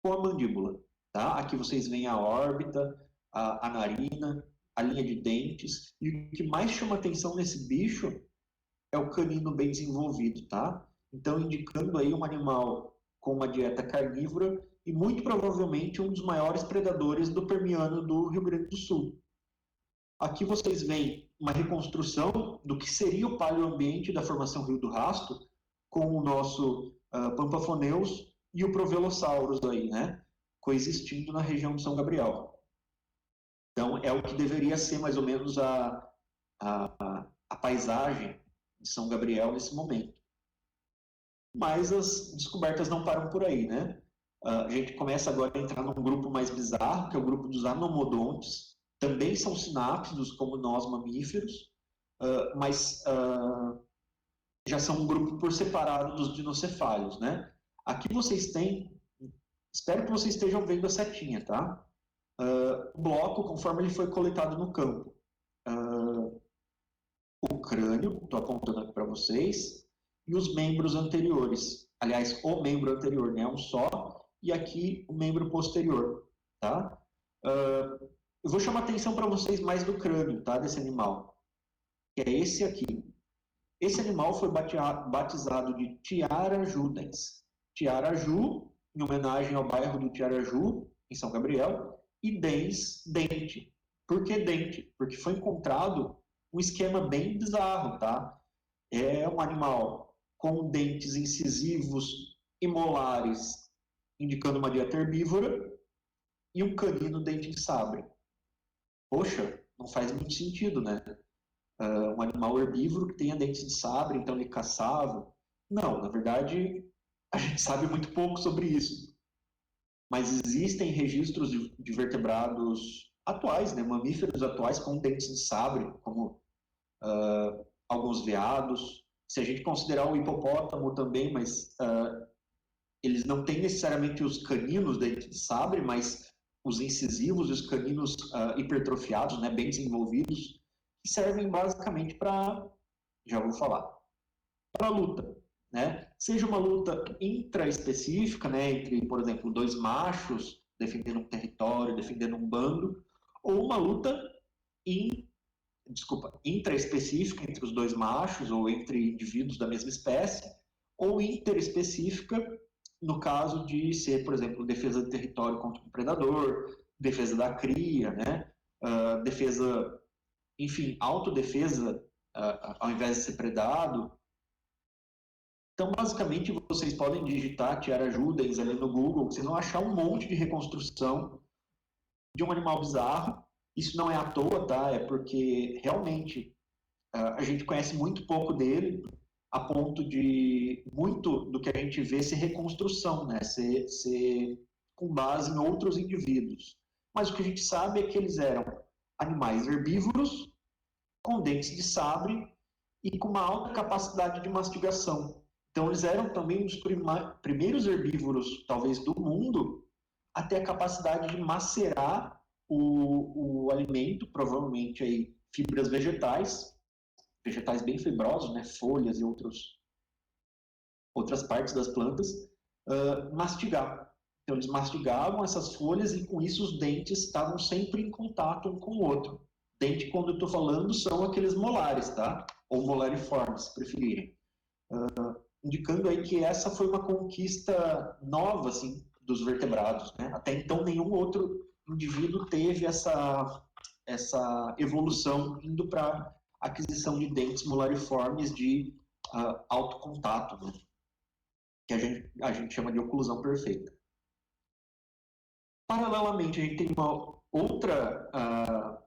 com a mandíbula. Tá? Aqui vocês veem a órbita, a narina, a linha de dentes, e o que mais chama atenção nesse bicho é o canino bem desenvolvido, tá? Então, indicando aí um animal com uma dieta carnívora e muito provavelmente um dos maiores predadores do Permiano do Rio Grande do Sul. Aqui vocês veem uma reconstrução do que seria o paleoambiente da formação Rio do Rasto com o nosso Pampafoneus e o Provelosaurus aí, né? Coexistindo na região de São Gabriel. Então, é o que deveria ser mais ou menos a paisagem de São Gabriel nesse momento. Mas as descobertas não param por aí, né? A gente começa agora a entrar num grupo mais bizarro, que é o grupo dos anomodontes. Também são sinápsidos, como nós mamíferos, mas já são um grupo por separado dos dinocefálios, né? Aqui vocês têm, espero que vocês estejam vendo a setinha, tá? O bloco, conforme ele foi coletado no campo. O crânio, estou apontando aqui para vocês, e os membros anteriores. Aliás, o membro anterior, né? Um só, e aqui o membro posterior, tá? Eu vou chamar atenção para vocês mais do crânio, tá, desse animal, que é esse aqui. Esse animal foi batizado de Tiarajudens. Tiaraju, em homenagem ao bairro do Tiaraju, em São Gabriel, e Dens, dente. Por que dente? Porque foi encontrado um esquema bem bizarro, tá? É um animal com dentes incisivos e molares, indicando uma dieta herbívora, e um canino dente de sabre. Poxa, não faz muito sentido, né? Um animal herbívoro que tenha dentes de sabre, então ele caçava. Não, na verdade, a gente sabe muito pouco sobre isso. Mas existem registros de vertebrados atuais, né, mamíferos atuais com dentes de sabre, como alguns veados. Se a gente considerar o hipopótamo também, mas eles não têm necessariamente os caninos dentes de sabre, mas os incisivos e os caninos hipertrofiados, né, bem desenvolvidos, que servem basicamente para, já vou falar, para a luta, né? Seja uma luta intraespecífica, né, entre, por exemplo, dois machos defendendo um território, defendendo um bando, ou uma luta intraespecífica entre os dois machos ou entre indivíduos da mesma espécie, ou interespecífica no caso de ser, por exemplo, defesa do território contra um predador, defesa da cria, né? Defesa, enfim, autodefesa ao invés de ser predado. Então, basicamente, vocês podem digitar Tiarajudens ali no Google, vocês vão achar um monte de reconstrução de um animal bizarro. Isso não é à toa, tá? É porque realmente a gente conhece muito pouco dele, a ponto de muito do que a gente vê ser reconstrução, né? Ser com base em outros indivíduos. Mas o que a gente sabe é que eles eram animais herbívoros, com dentes de sabre e com uma alta capacidade de mastigação. Então, eles eram também um dos primeiros herbívoros, talvez, do mundo, a ter a capacidade de macerar o alimento, provavelmente aí, fibras vegetais bem fibrosos, né, folhas e outras partes das plantas, mastigar. Então, eles mastigavam essas folhas e, com isso, os dentes estavam sempre em contato um com o outro. Dente, quando eu estou falando, são aqueles molares, tá? Ou molariformes, se preferirem. Indicando aí que essa foi uma conquista nova, assim, dos vertebrados, né? Até então, nenhum outro indivíduo teve essa evolução indo para aquisição de dentes molariformes de alto contato, né? Que a gente chama de oclusão perfeita. Paralelamente, a gente tem uma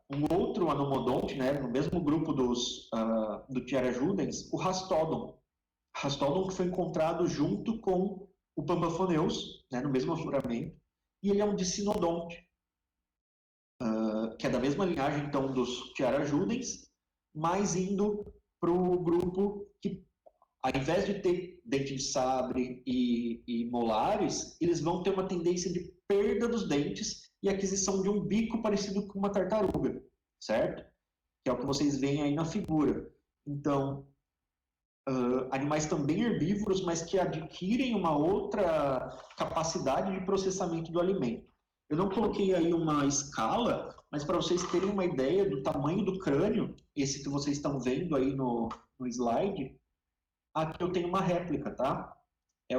um outro anomodonte, né, no mesmo grupo do Tiarajudens, o Rastodon. Rastodon que foi encontrado junto com o Pampaphoneus, né, no mesmo afloramento, e ele é um dicinodonte, que é da mesma linhagem, então, dos Tiarajudens, mas indo para o grupo que, ao invés de ter dente de sabre e molares, eles vão ter uma tendência de perda dos dentes e aquisição de um bico parecido com uma tartaruga, certo? Que é o que vocês veem aí na figura. Então, animais também herbívoros, mas que adquirem uma outra capacidade de processamento do alimento. Eu não coloquei aí uma escala, mas para vocês terem uma ideia do tamanho do crânio, esse que vocês estão vendo aí no slide, aqui eu tenho uma réplica, tá? É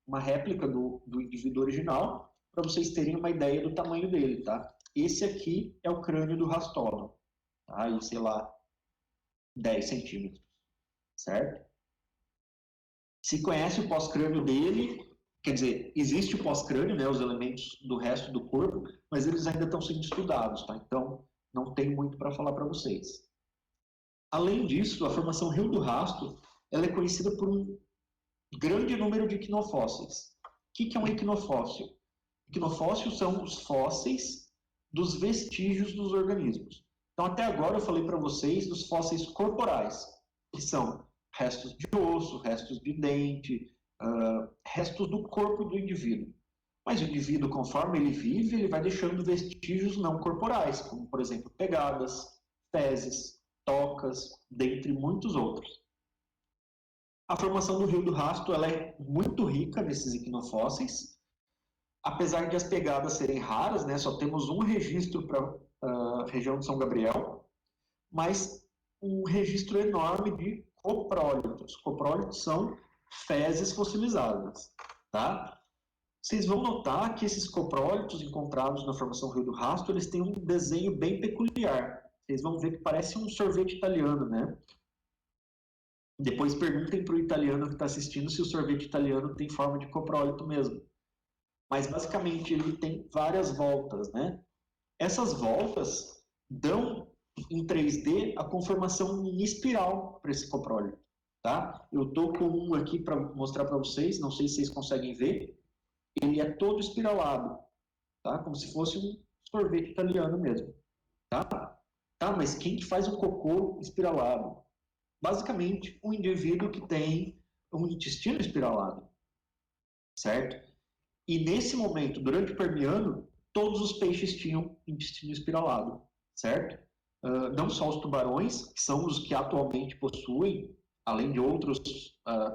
uma réplica do indivíduo original, para vocês terem uma ideia do tamanho dele, tá? Esse aqui é o crânio do Rastodon, tá? E, sei lá, 10 centímetros, certo? Se conhece o pós-crânio dele, quer dizer, existe o pós-crânio, né, os elementos do resto do corpo, mas eles ainda estão sendo estudados, tá? Então, não tem muito para falar para vocês. Além disso, a formação Rio do Rasto, ela é conhecida por um grande número de equinofósseis. O que é um equinofóssil? Equinofósseis são os fósseis dos vestígios dos organismos. Então, até agora eu falei para vocês dos fósseis corporais, que são restos de osso, restos de dente, restos do corpo do indivíduo. Mas o indivíduo, conforme ele vive, ele vai deixando vestígios não corporais, como, por exemplo, pegadas, fezes, tocas, dentre muitos outros. A formação do Rio do Rasto ela é muito rica nesses equinofósseis, apesar de as pegadas serem raras, né, só temos um registro para a região de São Gabriel, mas um registro enorme de coprólitos. Coprólitos são fezes fossilizadas, tá? Vocês vão notar que esses coprólitos encontrados na formação Rio do Rastro, eles têm um desenho bem peculiar. Vocês vão ver que parece um sorvete italiano, né? Depois perguntem para o italiano que está assistindo se o sorvete italiano tem forma de coprólito mesmo. Mas basicamente ele tem várias voltas, né? Essas voltas dão em 3D a conformação em espiral para esse coprólito, tá? Eu estou com um aqui para mostrar para vocês, não sei se vocês conseguem ver. Ele é todo espiralado, tá? Como se fosse um sorvete italiano mesmo, tá? Tá, mas quem que faz um cocô espiralado? Basicamente, um indivíduo que tem um intestino espiralado, certo? E nesse momento, durante o Permiano, todos os peixes tinham intestino espiralado, certo? Não só os tubarões, que são os que atualmente possuem, além de outros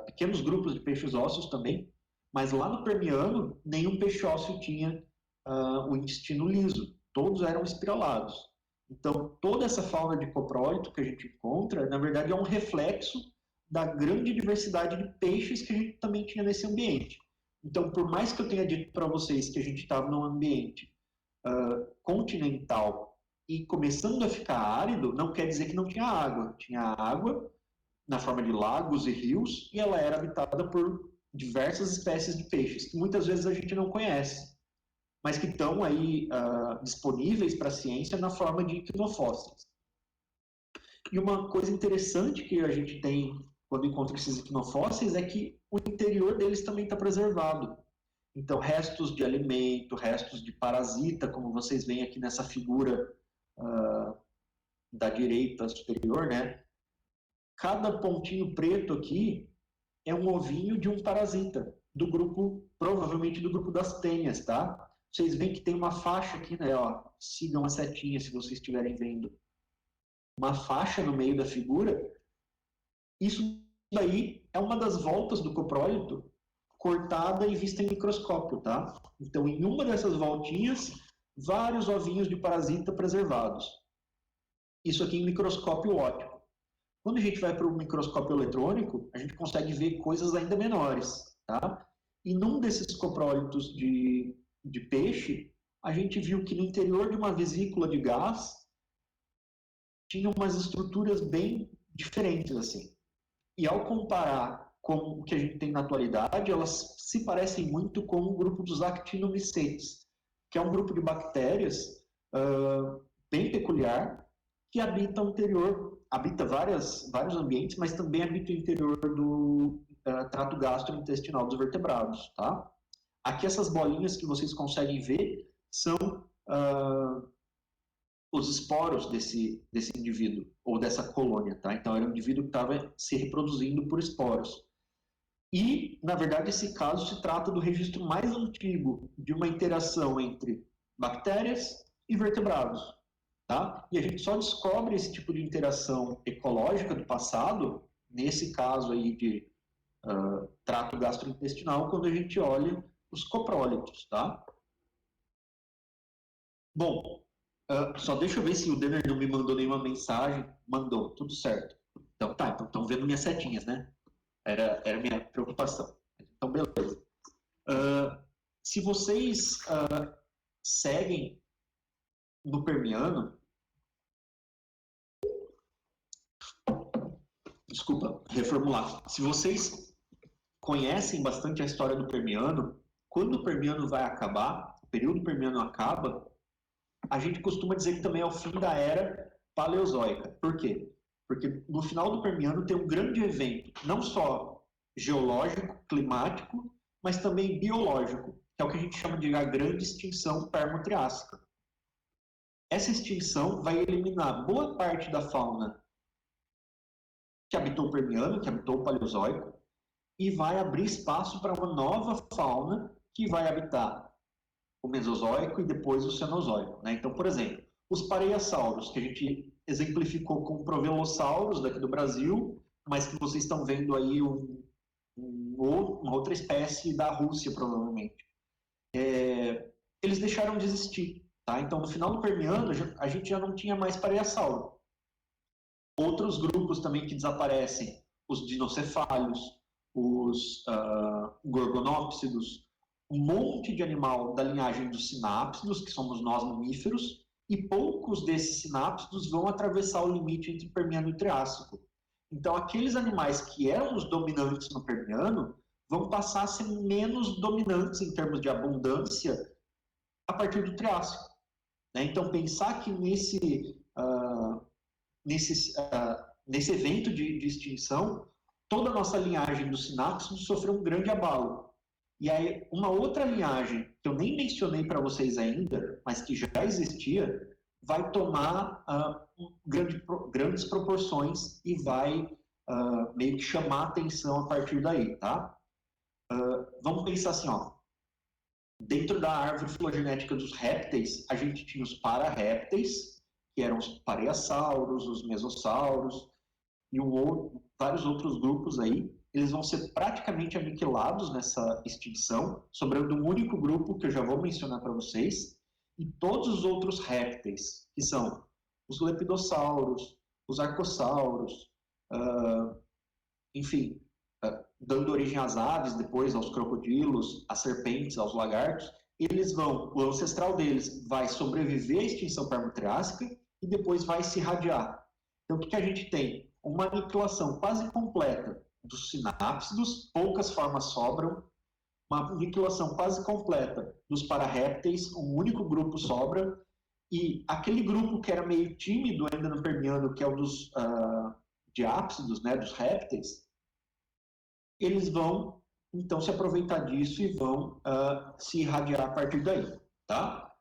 pequenos grupos de peixes ósseos também, mas lá no Permiano, nenhum peixe ósseo tinha o intestino liso, todos eram espiralados. Então, toda essa fauna de coprólito que a gente encontra, na verdade, é um reflexo da grande diversidade de peixes que a gente também tinha nesse ambiente. Então, por mais que eu tenha dito para vocês que a gente estava num ambiente continental e começando a ficar árido, não quer dizer que não tinha água. Tinha água na forma de lagos e rios, e ela era habitada por diversas espécies de peixes, que muitas vezes a gente não conhece, mas que estão aí disponíveis para a ciência na forma de equinofósseis. E uma coisa interessante que a gente tem quando encontra esses equinofósseis é que o interior deles também está preservado. Então, restos de alimento, restos de parasita, como vocês veem aqui nessa figura da direita superior, né? Cada pontinho preto aqui é um ovinho de um parasita, do grupo, provavelmente do grupo das tênias, tá? Vocês veem que tem uma faixa aqui, né? Ó, sigam a setinha se vocês estiverem vendo. Uma faixa no meio da figura. Isso daí é uma das voltas do coprólito cortada e vista em microscópio, tá? Então, em uma dessas voltinhas, vários ovinhos de parasita preservados. Isso aqui em microscópio óptico. Quando a gente vai para o microscópio eletrônico, a gente consegue ver coisas ainda menores, tá? E num desses coprólitos de peixe, a gente viu que no interior de uma vesícula de gás tinha umas estruturas bem diferentes, assim. E ao comparar com o que a gente tem na atualidade, elas se parecem muito com o grupo dos actinomycetes, que é um grupo de bactérias bem peculiar, que habita o interior, habita vários ambientes, mas também habita o interior do trato gastrointestinal dos vertebrados, tá? Aqui essas bolinhas que vocês conseguem ver são os esporos desse indivíduo, ou dessa colônia, tá? Então era um indivíduo que estava se reproduzindo por esporos. E, na verdade, esse caso se trata do registro mais antigo de uma interação entre bactérias e vertebrados, tá? E a gente só descobre esse tipo de interação ecológica do passado, nesse caso aí de trato gastrointestinal, quando a gente olha os coprólitos, tá? Bom, só deixa eu ver se o Denner não me mandou nenhuma mensagem. Mandou, tudo certo. Então tá, então estão vendo minhas setinhas, né? Era a minha preocupação. Então, beleza. Se vocês seguem no Permiano, desculpa, reformular. Se vocês conhecem bastante a história do Permiano, quando o Permiano vai acabar, o período Permiano acaba, a gente costuma dizer que também é o fim da era paleozoica. Por quê? Porque no final do Permiano tem um grande evento, não só geológico, climático, mas também biológico, que é o que a gente chama de a grande extinção permo-triássica. Essa extinção vai eliminar boa parte da fauna que habitou o Permiano, que habitou o Paleozoico, e vai abrir espaço para uma nova fauna que vai habitar o Mesozoico e depois o Cenozoico, né? Então, por exemplo, os pareiassauros, que a gente exemplificou com provelossauros daqui do Brasil, mas que vocês estão vendo aí uma outra espécie da Rússia, provavelmente. eles deixaram de existir. Tá? Então, no final do Permiano, a gente já não tinha mais pareiasauro. Outros grupos também que desaparecem, os dinocefálios, os gorgonópsidos, um monte de animal da linhagem dos sinápsidos, que somos nós mamíferos, e poucos desses sinápsidos vão atravessar o limite entre Permiano e Triássico. Então, aqueles animais que eram os dominantes no Permiano vão passar a ser menos dominantes em termos de abundância a partir do Triássico. Né? Então, pensar que nesse evento de extinção, toda a nossa linhagem dos sinápsidos sofreu um grande abalo. E aí, uma outra linhagem, que eu nem mencionei para vocês ainda, mas que já existia, vai tomar grandes proporções e vai meio que chamar a atenção a partir daí, tá? Vamos pensar assim, ó. Dentro da árvore filogenética dos répteis, a gente tinha os pararrépteis, que eram os pareiasauros, os mesossauros, e vários outros grupos aí. Eles vão ser praticamente aniquilados nessa extinção, sobrando um único grupo que eu já vou mencionar para vocês, e todos os outros répteis, que são os lepidossauros, os arcossauros, enfim, dando origem às aves, depois aos crocodilos, às serpentes, aos lagartos, o ancestral deles vai sobreviver à extinção permo-triássica e depois vai se irradiar. Então, o que a gente tem? Uma aniquilação quase completa dos sinápsidos, poucas formas sobram, uma aniquilação quase completa dos pararrépteis, um único grupo sobra, e aquele grupo que era meio tímido ainda no Permiano, que é o dos diápsidos, né, dos répteis, eles vão, então, se aproveitar disso e vão se irradiar a partir daí, tá?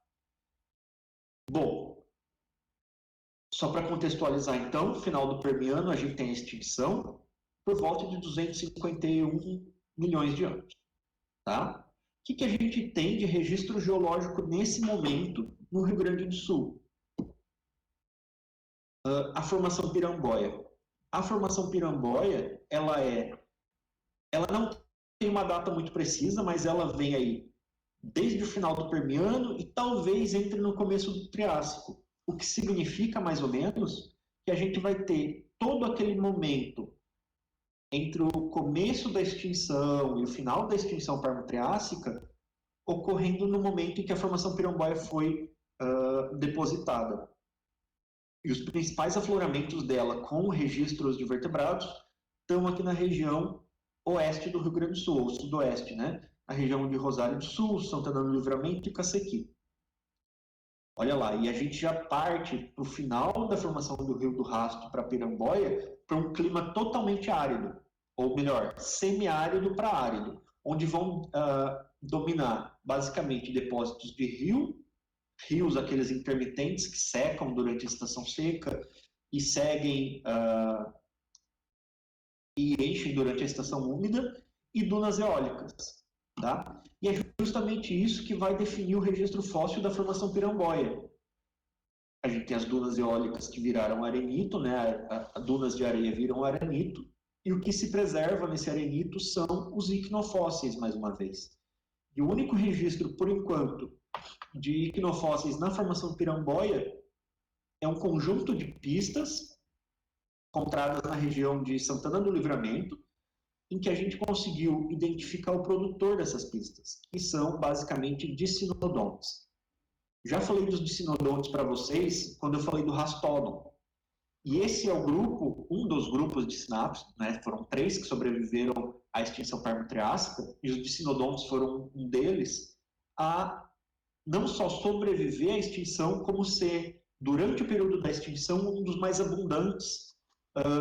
Bom, só para contextualizar, então, no final do Permiano, a gente tem a extinção por volta de 251 milhões de anos, tá? O que a gente tem de registro geológico nesse momento no Rio Grande do Sul? A formação Piramboia. A formação Piramboia, ela não tem uma data muito precisa, mas ela vem aí desde o final do Permiano e talvez entre no começo do Triássico. O que significa, mais ou menos, que a gente vai ter todo aquele momento entre o começo da extinção e o final da extinção permo-triássica ocorrendo no momento em que a formação Piramboia foi depositada. E os principais afloramentos dela com registros de vertebrados estão aqui na região oeste do Rio Grande do Sul, ou sudoeste, né? A região de Rosário do Sul, Santana do Livramento e Cacequi. Olha lá, e a gente já parte para o final da formação do Rio do Rastro para Piramboia para um clima totalmente árido, ou melhor, semiárido para árido, onde vão dominar basicamente depósitos de rios aqueles intermitentes que secam durante a estação seca e seguem e enchem durante a estação úmida, e dunas eólicas. Tá? E é justamente isso que vai definir o registro fóssil da formação Piramboia. A gente tem as dunas eólicas que viraram arenito, né? As dunas de areia viram arenito, e o que se preserva nesse arenito são os icnofósseis, mais uma vez. E o único registro, por enquanto, de icnofósseis na formação Piramboia é um conjunto de pistas encontradas na região de Santana do Livramento, em que a gente conseguiu identificar o produtor dessas pistas, que são basicamente dicinodontes. Já falei dos dicinodontes para vocês quando eu falei do Rastodon. E esse é o grupo, um dos grupos de sinápsidos, né? Foram 3 que sobreviveram à extinção permo-triássica, e os dicinodontes foram um deles, a não só sobreviver à extinção, como ser, durante o período da extinção, um dos mais abundantes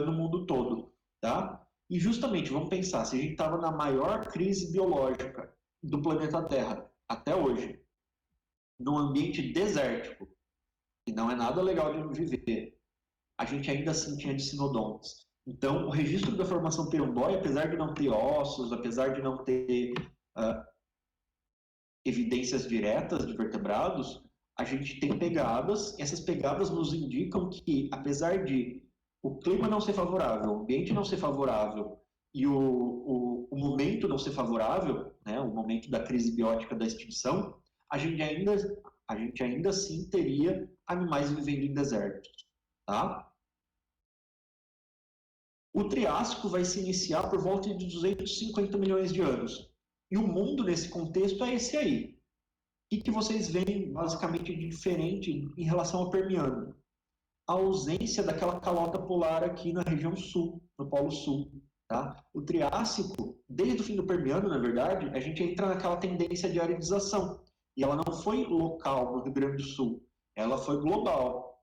no mundo todo, tá? E justamente, vamos pensar, se a gente estava na maior crise biológica do planeta Terra até hoje, num ambiente desértico, que não é nada legal de viver, a gente ainda assim tinha dicinodontes. Então, o registro da formação Piramboia, apesar de não ter ossos, apesar de não ter evidências diretas de vertebrados, a gente tem pegadas, e essas pegadas nos indicam que, apesar de o clima não ser favorável, o ambiente não ser favorável e o momento não ser favorável, né, o momento da crise biótica da extinção, a gente ainda assim teria animais vivendo em desertos, tá? O Triássico vai se iniciar por volta de 250 milhões de anos. E o mundo, nesse contexto, é esse aí. O que vocês veem, basicamente, de diferente em relação ao Permiano? A ausência daquela calota polar aqui na região sul, no Polo Sul. Tá? O Triássico, desde o fim do Permiano, na verdade, a gente entra naquela tendência de aridização. E ela não foi local no Rio Grande do Sul, ela foi global.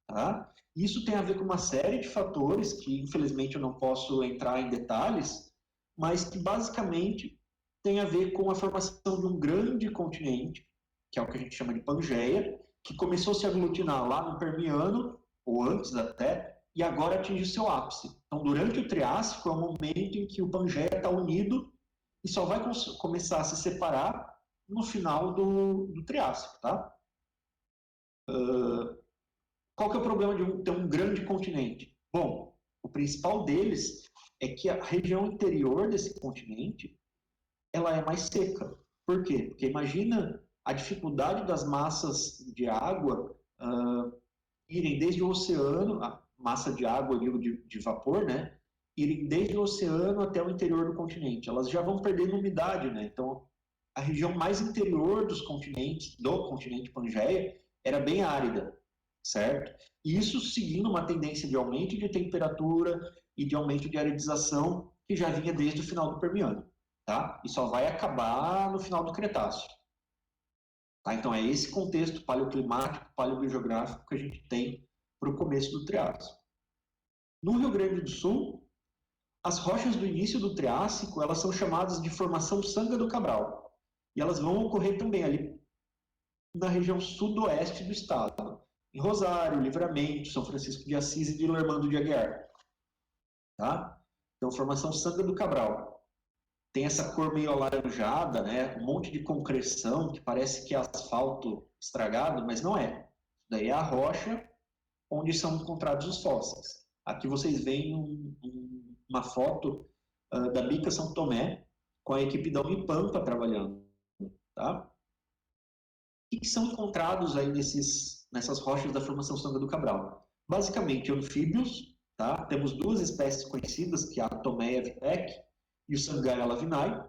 Tá? Isso tem a ver com uma série de fatores que, infelizmente, eu não posso entrar em detalhes, mas que, basicamente, tem a ver com a formação de um grande continente, que é o que a gente chama de Pangeia, que começou a se aglutinar lá no Permiano, ou antes até, e agora atinge seu ápice. Então, durante o Triássico, é o momento em que o Pangeia está unido e só vai começar a se separar no final do Triássico. Tá? Qual que é o problema de ter um grande continente? Bom, o principal deles é que a região interior desse continente ela é mais seca. Por quê? Porque imagina a dificuldade das massas de água irem desde o oceano, a massa de água, eu digo de vapor, né? Irem desde o oceano até o interior do continente. Elas já vão perdendo umidade, né? Então, a região mais interior dos continentes, do continente Pangeia, era bem árida, certo? E isso seguindo uma tendência de aumento de temperatura e de aumento de aridização que já vinha desde o final do Permiano, tá? E só vai acabar no final do Cretáceo. Tá? Então, é esse contexto paleoclimático, paleobiogeográfico que a gente tem para o começo do Triássico. No Rio Grande do Sul, as rochas do início do Triássico elas são chamadas de formação Sanga do Cabral. E elas vão ocorrer também ali na região sudoeste do estado, em Rosário, Livramento, São Francisco de Assis e de Lermando de Aguiar. Tá? Então, formação Sanga do Cabral. Tem essa cor meio alaranjada, né? Um monte de concreção que parece que é asfalto estragado, mas não é. Isso daí é a rocha onde são encontrados os fósseis. Aqui vocês veem uma foto da Bica São Tomé com a equipe da Unipampa trabalhando. Tá? O que são encontrados aí nessas rochas da formação Sanga do Cabral? Basicamente, anfíbios. Tá? Temos duas espécies conhecidas, que é a Tomeia vitec e o Sangaia lavinae,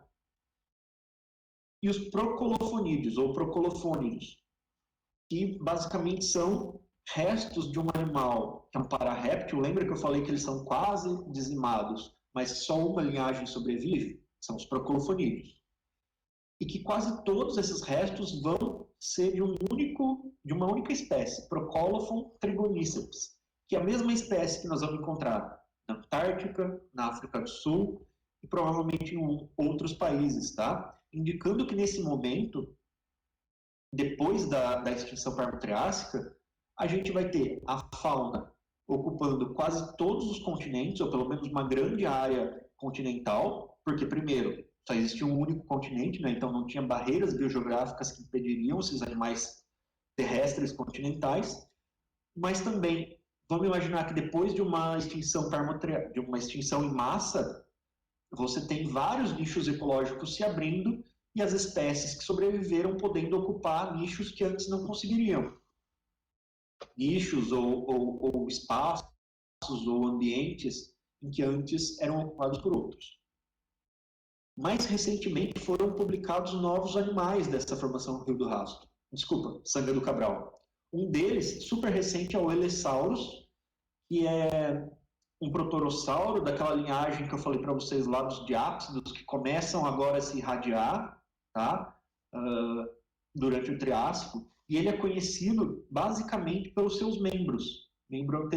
e os procolofonídeos, ou procolofônidos, que basicamente são restos de um animal, que é um pararréptil. Lembra que eu falei que eles são quase dizimados, mas só uma linhagem sobrevive? São os procolofonídeos. E que quase todos esses restos vão ser de uma única espécie, Procolophon trigoniceps, que é a mesma espécie que nós vamos encontrar na Antártica, na África do Sul, e provavelmente em outros países, tá? Indicando que nesse momento, depois da extinção permo-triássica, a gente vai ter a fauna ocupando quase todos os continentes, ou pelo menos uma grande área continental, porque, primeiro, só existia um único continente, né? Então não tinha barreiras biogeográficas que impediriam esses animais terrestres continentais, mas também, vamos imaginar que depois de uma extinção em massa, você tem vários nichos ecológicos se abrindo e as espécies que sobreviveram podendo ocupar nichos que antes não conseguiriam. Nichos ou espaços ou ambientes em que antes eram ocupados por outros. Mais recentemente foram publicados novos animais dessa formação do Rio do Rastro. Desculpa, Sanga do Cabral. Um deles, super recente, é o Elesaurus, que é um protorossauro daquela linhagem que eu falei para vocês lá dos diápsidos, que começam agora a se irradiar, tá? Durante o Triássico, e ele é conhecido basicamente pelos seus membros. Membro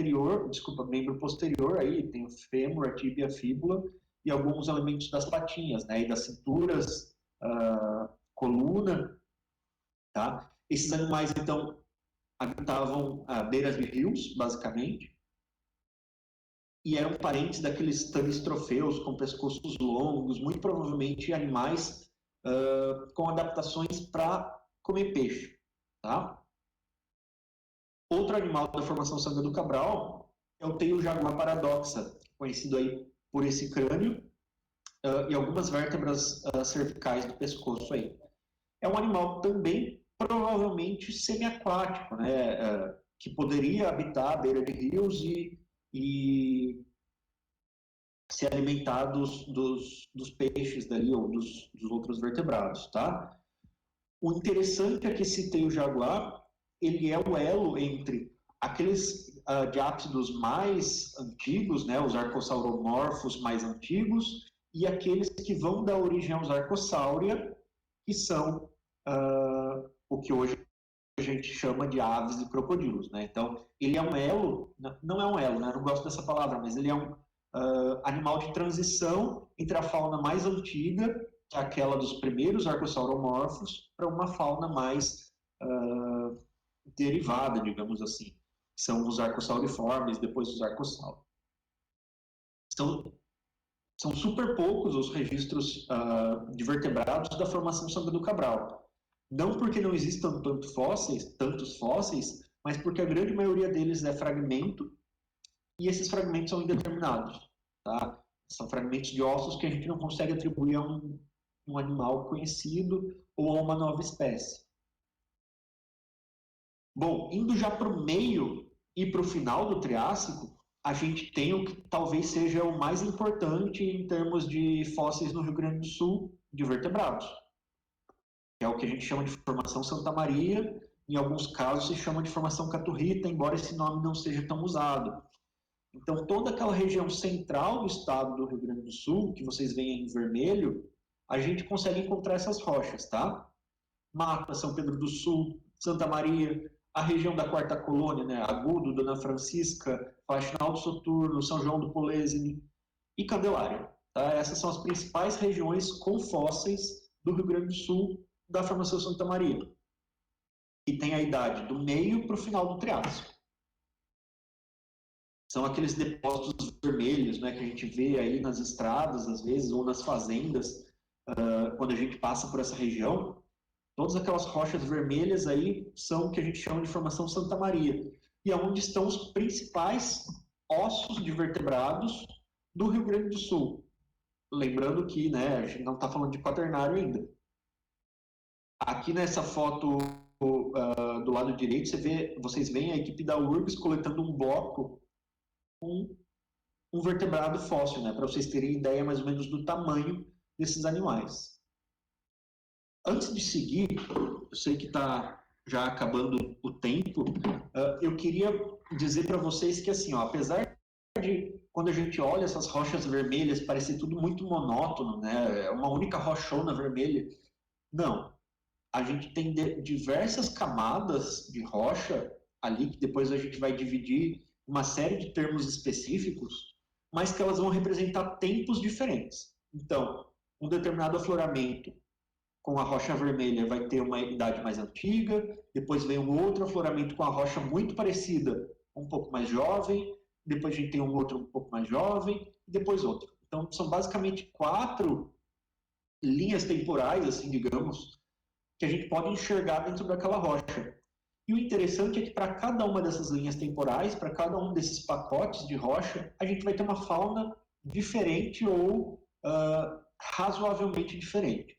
posterior, aí tem o fêmur, a tíbia, a fíbula, e alguns elementos das patinhas, né? E das cinturas, coluna, tá? Esses animais, então, habitavam beiras de rios, basicamente, e eram parentes daqueles tanistrofeus com pescoços longos, muito provavelmente animais com adaptações para comer peixe. Tá? Outro animal da formação Sanga do Cabral é o teio-jaguar paradoxa, conhecido aí por esse crânio, e algumas vértebras cervicais do pescoço aí. É um animal também provavelmente semiaquático, né? Que poderia habitar à beira de rios e se alimentar dos peixes dali ou dos outros vertebrados, tá? O interessante é que citei o jaguar, ele é o elo entre aqueles diápsidos mais antigos, né, os arcossauromorfos mais antigos, e aqueles que vão dar origem aos arcossauria, que são o que hoje a gente chama de aves e crocodilos, né? Então, ele é um elo, não é um elo, né? Eu não gosto dessa palavra, mas ele é um animal de transição entre a fauna mais antiga, que é aquela dos primeiros arcossauromorfos, para uma fauna mais derivada, digamos assim, que são os arcossauriformes, depois os arcossauros. São super poucos os registros de vertebrados da formação Sangre do Cabral. Não porque não existam tantos fósseis, mas porque a grande maioria deles é fragmento, e esses fragmentos são indeterminados. Tá? São fragmentos de ossos que a gente não consegue atribuir a um animal conhecido ou a uma nova espécie. Bom, indo já para o meio e para o final do Triássico, a gente tem o que talvez seja o mais importante em termos de fósseis no Rio Grande do Sul de vertebrados, que é o que a gente chama de formação Santa Maria, em alguns casos se chama de formação Caturrita, embora esse nome não seja tão usado. Então, toda aquela região central do estado do Rio Grande do Sul, que vocês veem em vermelho, a gente consegue encontrar essas rochas, tá? Mata, São Pedro do Sul, Santa Maria, a região da Quarta Colônia, né? Agudo, Dona Francisca, Faxinal do Soturno, São João do Polesine e Candelária. Tá? Essas são as principais regiões com fósseis do Rio Grande do Sul da formação Santa Maria, que tem a idade do meio para o final do Triássico. São aqueles depósitos vermelhos, né, que a gente vê aí nas estradas, às vezes, ou nas fazendas, quando a gente passa por essa região. Todas aquelas rochas vermelhas aí são o que a gente chama de formação Santa Maria. E é onde estão os principais ossos de vertebrados do Rio Grande do Sul. Lembrando que, né, a gente não está falando de quaternário ainda. Aqui nessa foto do lado direito, vocês veem a equipe da URGS coletando um bloco com um vertebrado fóssil, né, para vocês terem ideia mais ou menos do tamanho desses animais. Antes de seguir, eu sei que está já acabando o tempo, eu queria dizer para vocês que, assim, ó, apesar de, quando a gente olha essas rochas vermelhas, parecer tudo muito monótono, né, uma única rochona vermelha, não. A gente tem diversas camadas de rocha ali, que depois a gente vai dividir uma série de termos específicos, mas que elas vão representar tempos diferentes. Então, um determinado afloramento com a rocha vermelha vai ter uma idade mais antiga, depois vem um outro afloramento com a rocha muito parecida, um pouco mais jovem, depois a gente tem um outro um pouco mais jovem, e depois outro. Então, são basicamente 4 linhas temporais, assim, digamos, que a gente pode enxergar dentro daquela rocha. E o interessante é que para cada uma dessas linhas temporais, para cada um desses pacotes de rocha, a gente vai ter uma fauna diferente ou razoavelmente diferente.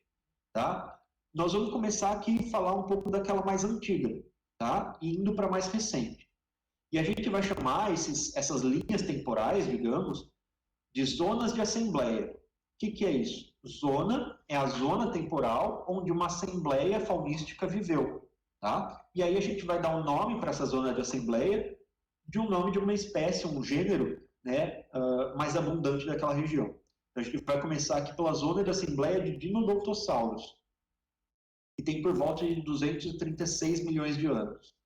Tá? Nós vamos começar aqui a falar um pouco daquela mais antiga, tá? E indo para a mais recente. E a gente vai chamar essas linhas temporais, digamos, de zonas de assembleia. O que é isso? Zona é a zona temporal onde uma assembleia faunística viveu. Tá? E aí a gente vai dar um nome para essa zona de assembleia de um nome de uma espécie, um gênero, né, mais abundante daquela região. Então, a gente vai começar aqui pela zona de assembleia de Dinodontosauros, que tem por volta de 236 milhões de anos.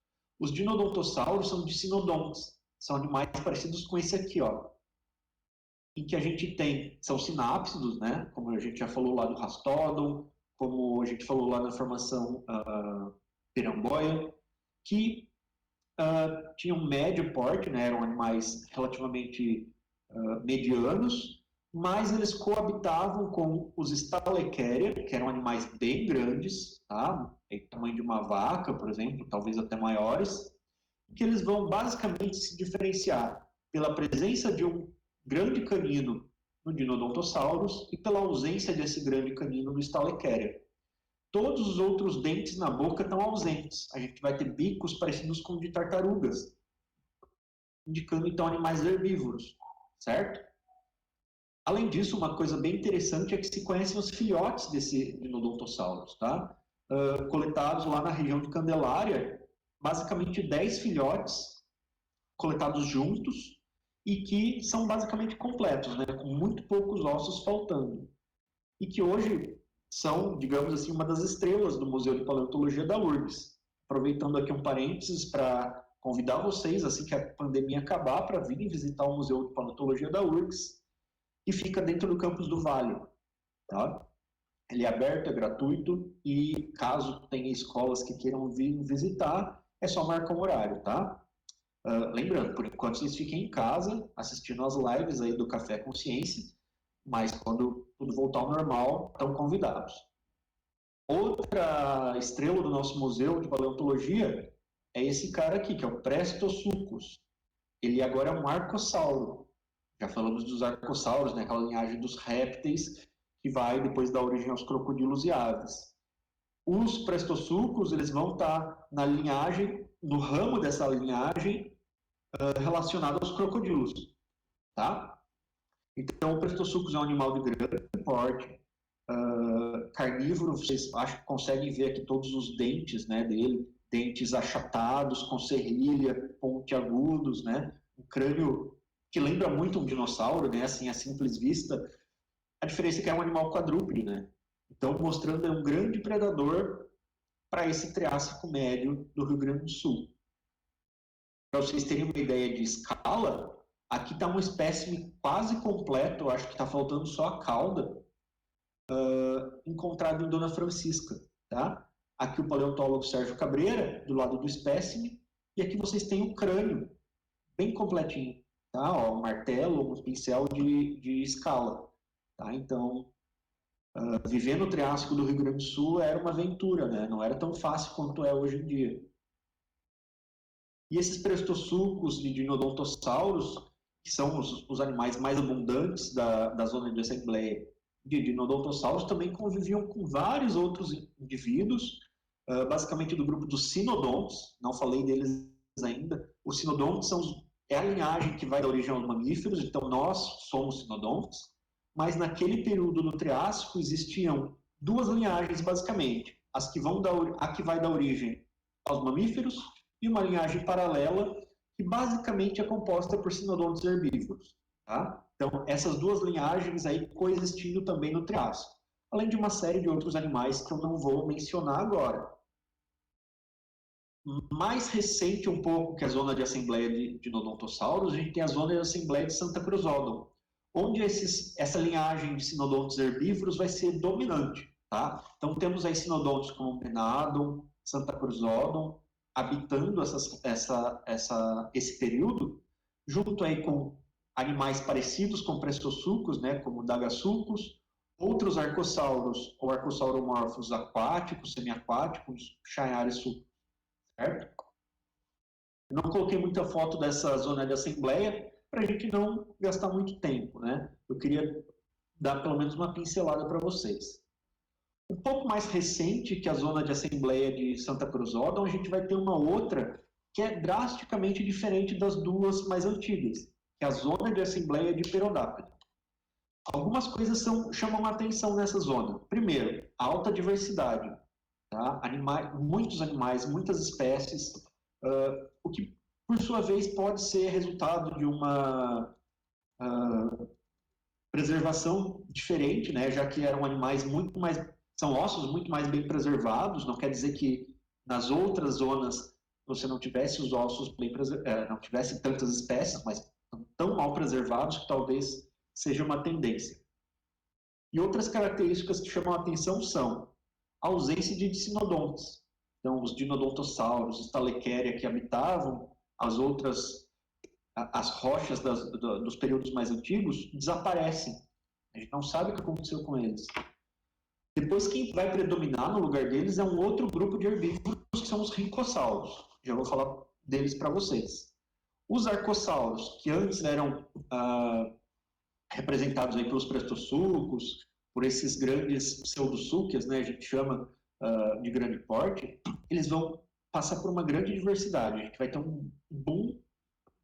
Os Dinodontosauros são dicinodontes, são animais parecidos com esse aqui, ó, em que a gente tem, são sinápsidos, né, como a gente já falou lá do Rastódon, como a gente falou lá na formação Piramboia, que tinham médio porte, né, eram animais relativamente medianos, mas eles coabitavam com os Stalequeria, que eram animais bem grandes, tá? Tamanho de uma vaca, por exemplo, talvez até maiores, que eles vão basicamente se diferenciar pela presença de um grande canino no Dinodontosaurus e pela ausência desse grande canino no Stalecheria. Todos os outros dentes na boca estão ausentes. A gente vai ter bicos parecidos com de tartarugas, indicando então animais herbívoros, certo? Além disso, uma coisa bem interessante é que se conhecem os filhotes desse Dinodontosaurus, tá? Coletados lá na região de Candelária, basicamente 10 filhotes coletados juntos e que são basicamente completos, né? Com muito poucos ossos faltando. E que hoje são, digamos assim, uma das estrelas do Museu de Paleontologia da URGS. Aproveitando aqui um parênteses para convidar vocês, assim que a pandemia acabar, para virem visitar o Museu de Paleontologia da URGS, que fica dentro do campus do Vale. Tá? Ele é aberto, é gratuito, e caso tenha escolas que queiram vir visitar, é só marcar um horário, tá? Lembrando, por enquanto vocês fiquem em casa, assistindo as lives aí do Café Consciência, mas quando tudo voltar ao normal, estão convidados. Outra estrela do nosso museu de paleontologia é esse cara aqui, que é o Prestosuchus. Ele agora é um arcossauro. Já falamos dos arcossauros, né, aquela linhagem dos répteis que vai depois dar origem aos crocodilos e aves. Os Prestosuchus, eles vão estar na linhagem, no ramo dessa linhagem relacionado aos crocodilos, tá? Então, o Prestosuchus é um animal de grande porte, carnívoro. Vocês acho que conseguem ver aqui todos os dentes, né, dele, dentes achatados, com serrilha, pontiagudos, né? Um crânio que lembra muito um dinossauro, né? Assim, à simples vista. A diferença é que é um animal quadrúpede, né? Então, mostrando um grande predador para esse Triássico médio do Rio Grande do Sul. Para vocês terem uma ideia de escala, aqui está um espécime quase completo, eu acho que está faltando só a cauda, encontrado em Dona Francisca. Tá? Aqui o paleontólogo Sérgio Cabreira, do lado do espécime, e aqui vocês têm o crânio, bem completinho. Tá? Ó, um martelo, um pincel de escala. Tá? Então, viver no Triássico do Rio Grande do Sul era uma aventura, né? Não era tão fácil quanto é hoje em dia. E esses Prestosuchus de Dinodontosaurus, que são os animais mais abundantes da zona de assembleia de Dinodontosaurus, também conviviam com vários outros indivíduos, basicamente do grupo dos Sinodontes. Não falei deles ainda. Os Sinodontes é a linhagem que vai dar origem aos mamíferos, então nós somos Sinodontes. Mas naquele período do Triássico existiam duas linhagens, basicamente. A que vai dar origem aos mamíferos e uma linhagem paralela que basicamente é composta por sinodontes herbívoros. Tá? Então, essas duas linhagens aí coexistindo também no Triássico. Além de uma série de outros animais que eu não vou mencionar agora. Mais recente um pouco que a zona de assembleia de Dinodontosaurus, a gente tem a zona de assembleia de Santa Cruzódon, onde essa linhagem de sinodontes herbívoros vai ser dominante. Tá? Então, temos aí sinodontes como Menadon, Santa Cruzódon, habitando esse período, junto aí com animais parecidos com Prestosuchus, né, como Dagasuchus, outros arcossauros ou arcossauromorfos aquáticos, semiaquáticos, Chaiaris, certo? Eu não coloquei muita foto dessa zona de assembleia para a gente não gastar muito tempo, né? Eu queria dar pelo menos uma pincelada para vocês. Um pouco mais recente que a zona de assembleia de Santa Cruzódon, a gente vai ter uma outra que é drasticamente diferente das duas mais antigas, que é a zona de assembleia de Perodápede. Algumas coisas chamam a atenção nessa zona. Primeiro, a alta diversidade. Tá? Muitos animais, muitas espécies, o que, por sua vez, pode ser resultado de uma preservação diferente, né? Já que eram animais são ossos muito mais bem preservados. Não quer dizer que nas outras zonas você não tivesse os ossos não tivesse tantas espécies, mas tão mal preservados que talvez seja uma tendência. E outras características que chamam a atenção são a ausência de sinodontes. Então, os Dinodontosauros, os Stalecheria que habitavam as rochas dos períodos mais antigos desaparecem. A gente não sabe o que aconteceu com eles. Depois, quem vai predominar no lugar deles é um outro grupo de herbívoros, que são os rincossauros. Já vou falar deles para vocês. Os arcossauros, que antes eram representados aí pelos prestossucos, por esses grandes pseudosúquias, né, a gente chama de grande porte, eles vão passar por uma grande diversidade. A gente vai ter um boom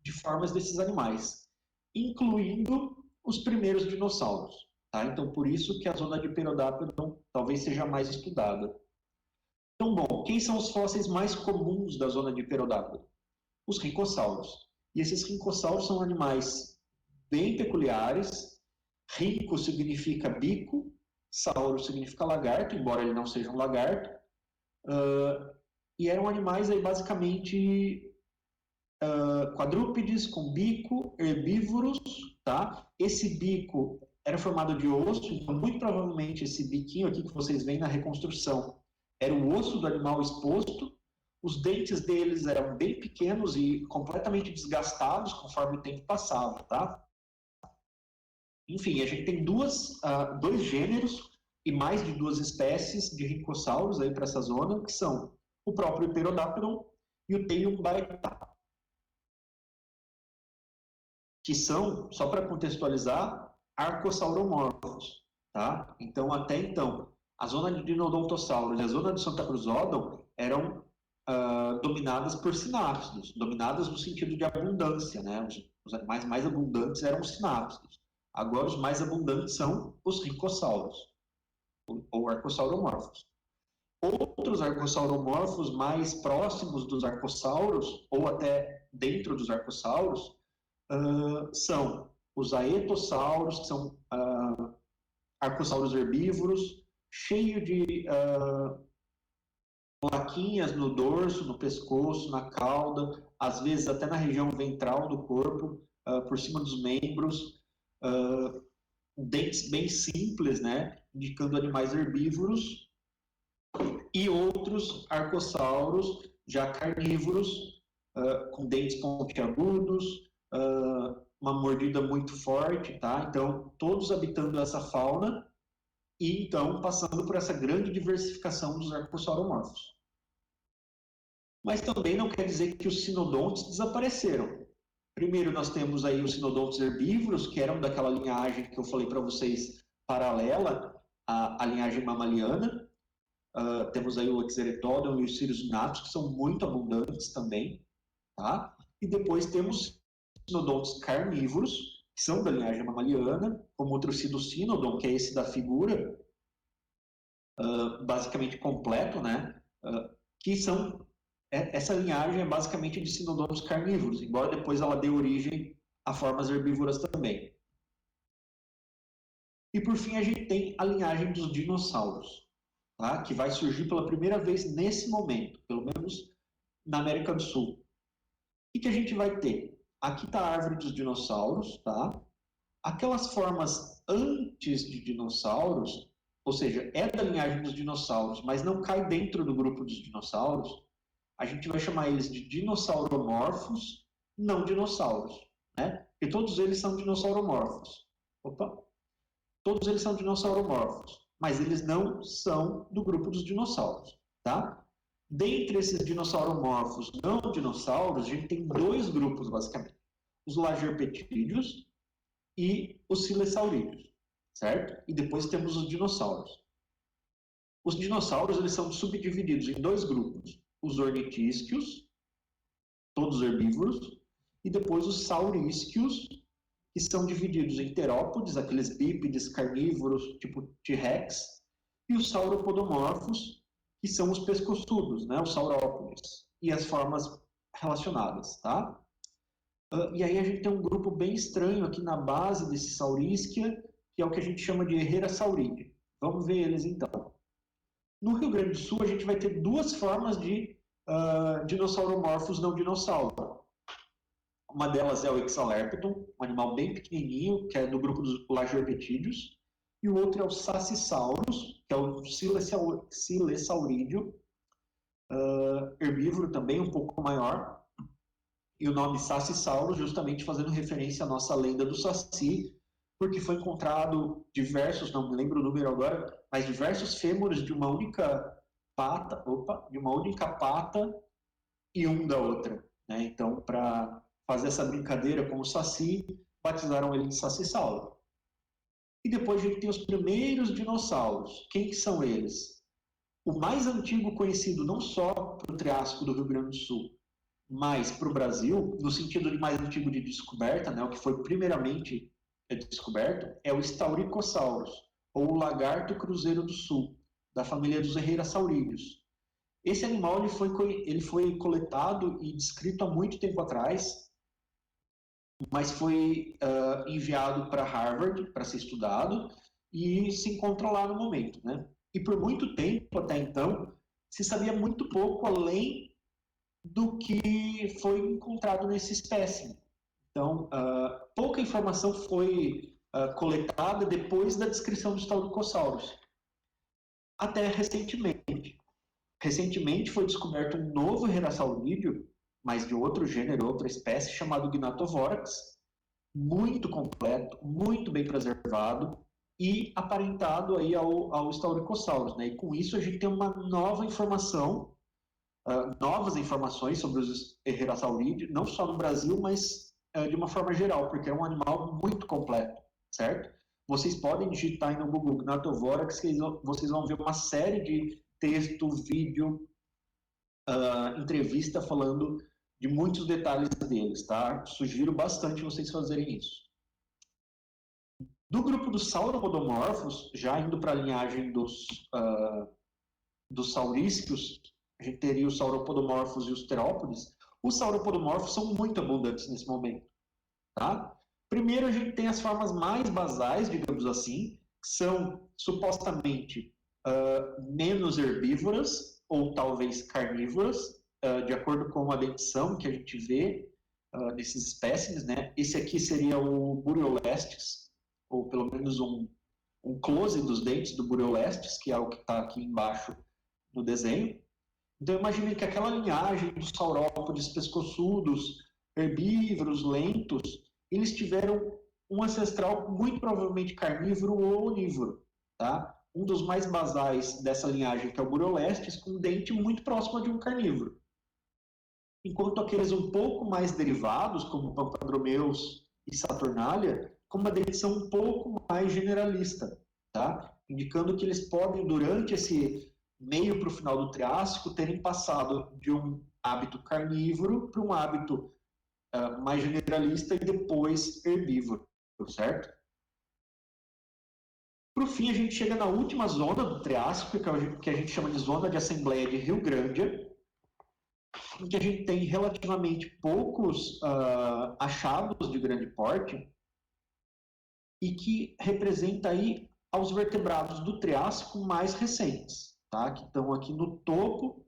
de formas desses animais, incluindo os primeiros dinossauros. Tá? Então, por isso que a zona de Pterodáctilo talvez seja mais estudada. Então, bom, quem são os fósseis mais comuns da zona de Pterodáctilo? Os rincossauros. E esses rincossauros são animais bem peculiares. Rinco significa bico, sauro significa lagarto, embora ele não seja um lagarto. E eram animais aí basicamente quadrúpedes com bico, herbívoros, tá? Esse bico era formado de osso, então muito provavelmente esse biquinho aqui que vocês veem na reconstrução era o osso do animal exposto. Os dentes deles eram bem pequenos e completamente desgastados conforme o tempo passava, tá? Enfim, a gente tem dois gêneros e mais de 2 espécies de rincossauros aí para essa zona, que são o próprio Pterodactylon e o Teiumbaetá, que são, só para contextualizar, arcossauromorfos, tá? Então, até então, a zona de Dinodontossauro e a zona de Santacruzódon eram dominadas por sinápsidos, dominadas no sentido de abundância, né? Os animais mais abundantes eram os sinápsidos. Agora, os mais abundantes são os rincossauros, ou arcossauromorfos. Outros arcossauromorfos mais próximos dos arcossauros, ou até dentro dos arcossauros, são os aetossauros, que são arcossauros herbívoros, cheio de plaquinhas no dorso, no pescoço, na cauda, às vezes até na região ventral do corpo, por cima dos membros, dentes bem simples, né, indicando animais herbívoros, e outros arcossauros já carnívoros, com dentes pontiagudos, uma mordida muito forte, tá? Então, todos habitando essa fauna e, então, passando por essa grande diversificação dos arcossauromorfos. Mas também não quer dizer que os sinodontes desapareceram. Primeiro, nós temos aí os sinodontes herbívoros, que eram daquela linhagem que eu falei para vocês, paralela à linhagem mamaliana. Temos aí o Exeretodon e os Cirrusinatus, que são muito abundantes também, tá? E depois temos sinodontes carnívoros, que são da linhagem mamaliana, como o Trucidosynodon, que é esse da figura, basicamente completo, né? Que são... Essa linhagem é basicamente de sinodontes carnívoros, embora depois ela dê origem a formas herbívoras também. E por fim a gente tem a linhagem dos dinossauros, tá? Que vai surgir pela primeira vez nesse momento, pelo menos na América do Sul. O que a gente vai ter? Aqui está a árvore dos dinossauros, tá? Aquelas formas antes de dinossauros, ou seja, é da linhagem dos dinossauros, mas não cai dentro do grupo dos dinossauros, a gente vai chamar eles de dinossauromorfos, não dinossauros, né? Porque todos eles são dinossauromorfos. Todos eles são dinossauromorfos, mas eles não são do grupo dos dinossauros, tá? Dentre esses dinossauromorfos não dinossauros, a gente tem 2 grupos, basicamente. Os lagerpetídeos e os silesaurídeos, certo? E depois temos os dinossauros. Os dinossauros, eles são subdivididos em 2 grupos. Os ornitísquios, todos herbívoros, e depois os saurísquios, que são divididos em terópodes, aqueles bípedes carnívoros, tipo T-Rex, e os sauropodomorfos, que são os pescoçudos, né, os saurópodes, e as formas relacionadas, tá? E aí a gente tem um grupo bem estranho aqui na base desse saurísquia, que é o que a gente chama de Herrerasauridae. Vamos ver eles então. No Rio Grande do Sul, a gente vai ter 2 formas de dinossauromorfos não dinossauro. Uma delas é o Exalerpedon, um animal bem pequenininho, que é do grupo dos Lagerpetídeos, e o outro é o Sacisaurus, que é o Silesaurídeo, herbívoro também, um pouco maior, e o nome Sacisaurus justamente fazendo referência à nossa lenda do Saci, porque foi encontrado diversos, não me lembro o número agora, mas diversos fêmures de uma única pata, e um da outra, né? Então, para fazer essa brincadeira com o Saci, batizaram ele de Sacisauro. E depois a gente tem os primeiros dinossauros. Quem que são eles? O mais antigo conhecido não só para o Triássico do Rio Grande do Sul, mas para o Brasil, no sentido de mais antigo de descoberta, né, o que foi primeiramente descoberto, é o Staurikosaurus, ou o lagarto cruzeiro do sul, da família dos herrerassaurídeos. Esse animal ele foi coletado e descrito há muito tempo atrás, mas foi enviado para Harvard para ser estudado e se encontra lá no momento, né? E por muito tempo, até então, se sabia muito pouco além do que foi encontrado nesse espécime. Então, pouca informação foi coletada depois da descrição dos Taurocossauros. Até recentemente. Recentemente foi descoberto um novo hererassaurídeo, mas de outro gênero, outra espécie, chamado Gnathovorax, muito completo, muito bem preservado e aparentado aí ao Staurikosaurus, né? E com isso a gente tem uma nova informação, novas informações sobre os hererassaurídeos, não só no Brasil, mas de uma forma geral, porque é um animal muito completo, certo? Vocês podem digitar aí no Google Gnathovorax, que vocês vão ver uma série de texto, vídeo, entrevista falando de muitos detalhes deles, tá? Sugiro bastante vocês fazerem isso. Do grupo dos sauropodomorfos, já indo para a linhagem dos saurísceos, a gente teria os sauropodomorfos e os terópodes. Os sauropodomorfos são muito abundantes nesse momento, tá? Primeiro, a gente tem as formas mais basais, digamos assim, que são supostamente menos herbívoras, ou talvez carnívoras, de acordo com a dentição que a gente vê desses espécimes, né? Esse aqui seria o Bureolestes, ou pelo menos um close dos dentes do Bureolestes, que é o que está aqui embaixo no desenho. Então, imagine que aquela linhagem dos saurópodes pescoçudos, herbívoros, lentos, eles tiveram um ancestral muito provavelmente carnívoro ou onívoro, tá? Um dos mais basais dessa linhagem, que é o Bureolestes, com um dente muito próximo de um carnívoro. Enquanto aqueles um pouco mais derivados, como Pampodromeus e Saturnalia, com uma dentição um pouco mais generalista, tá? Indicando que eles podem, durante esse meio para o final do Triássico, terem passado de um hábito carnívoro para um hábito mais generalista e depois herbívoro, certo? Por fim, a gente chega na última zona do Triássico, que a gente chama de zona de assembleia de Rio Grande, em que a gente tem relativamente poucos achados de grande porte e que representa aí aos vertebrados do Triássico mais recentes, tá? Que estão aqui no topo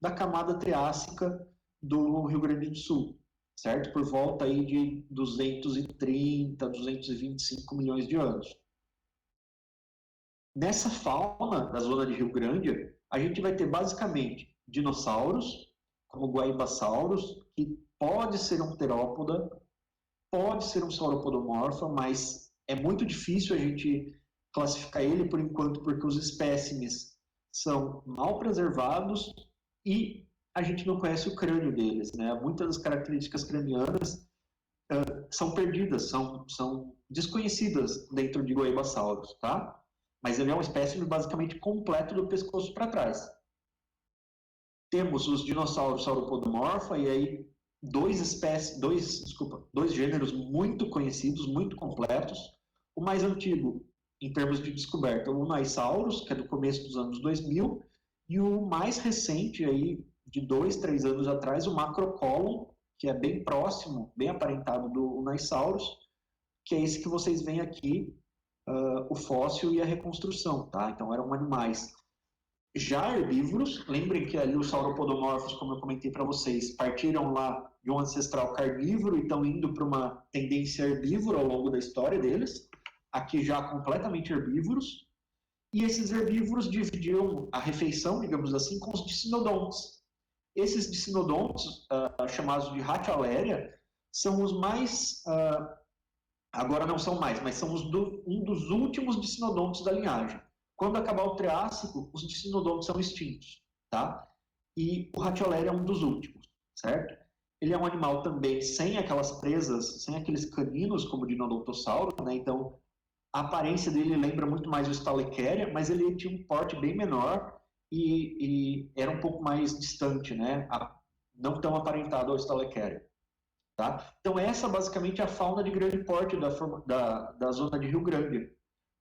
da camada triássica do Rio Grande do Sul, certo? Por volta aí de 230, 225 milhões de anos. Nessa fauna da zona de Rio Grande, a gente vai ter basicamente dinossauros, como Guaibasaurus, que pode ser um terópoda, pode ser um sauropodomorfo, mas é muito difícil a gente classificar ele por enquanto, porque os espécimes são mal preservados e a gente não conhece o crânio deles, né? Muitas das características cranianas são perdidas, são desconhecidas dentro de Guaibasaurus, tá? Mas ele é um espécime basicamente completo do pescoço para trás. Temos os dinossauros sauropodomorfa e aí dois gêneros muito conhecidos, muito completos. O mais antigo, em termos de descoberta, o Unaisaurus, que é do começo dos anos 2000, e o mais recente, aí, de 2, 3 anos atrás, o Macrocolon, que é bem próximo, bem aparentado do Unaisaurus, que é esse que vocês veem aqui, o fóssil e a reconstrução, tá? Então eram animais já herbívoros. Lembrem que ali os sauropodomorfos, como eu comentei para vocês, partiram lá de um ancestral carnívoro e estão indo para uma tendência herbívora ao longo da história deles, aqui já completamente herbívoros, e esses herbívoros dividiam a refeição, digamos assim, com os dicinodontes. Esses dicinodontes, chamados de Ratialéria, são os mais... agora não são mais, mas são um dos últimos dicinodontes da linhagem. Quando acabar o Triássico, os dicinodontes são extintos, tá? E o Ratialéria é um dos últimos, certo? Ele é um animal também sem aquelas presas, sem aqueles caninos como o Dinodontosauro, né? Então, A aparência dele lembra muito mais o Stalekeria, mas ele tinha um porte bem menor e era um pouco mais distante, né? Não tão aparentado ao Stalekeria. Tá? Então essa basicamente é a fauna de grande porte da zona de Rio Grande.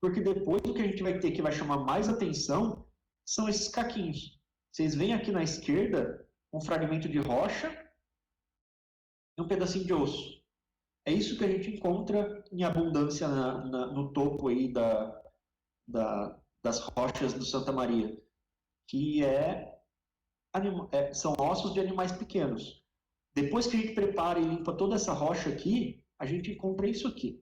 Porque depois o que a gente vai ter que vai chamar mais atenção são esses caquinhos. Vocês veem aqui na esquerda um fragmento de rocha e um pedacinho de osso. É isso que a gente encontra em abundância no topo aí das rochas do Santa Maria, que são ossos de animais pequenos. Depois que a gente prepara e limpa toda essa rocha aqui, a gente encontra isso aqui.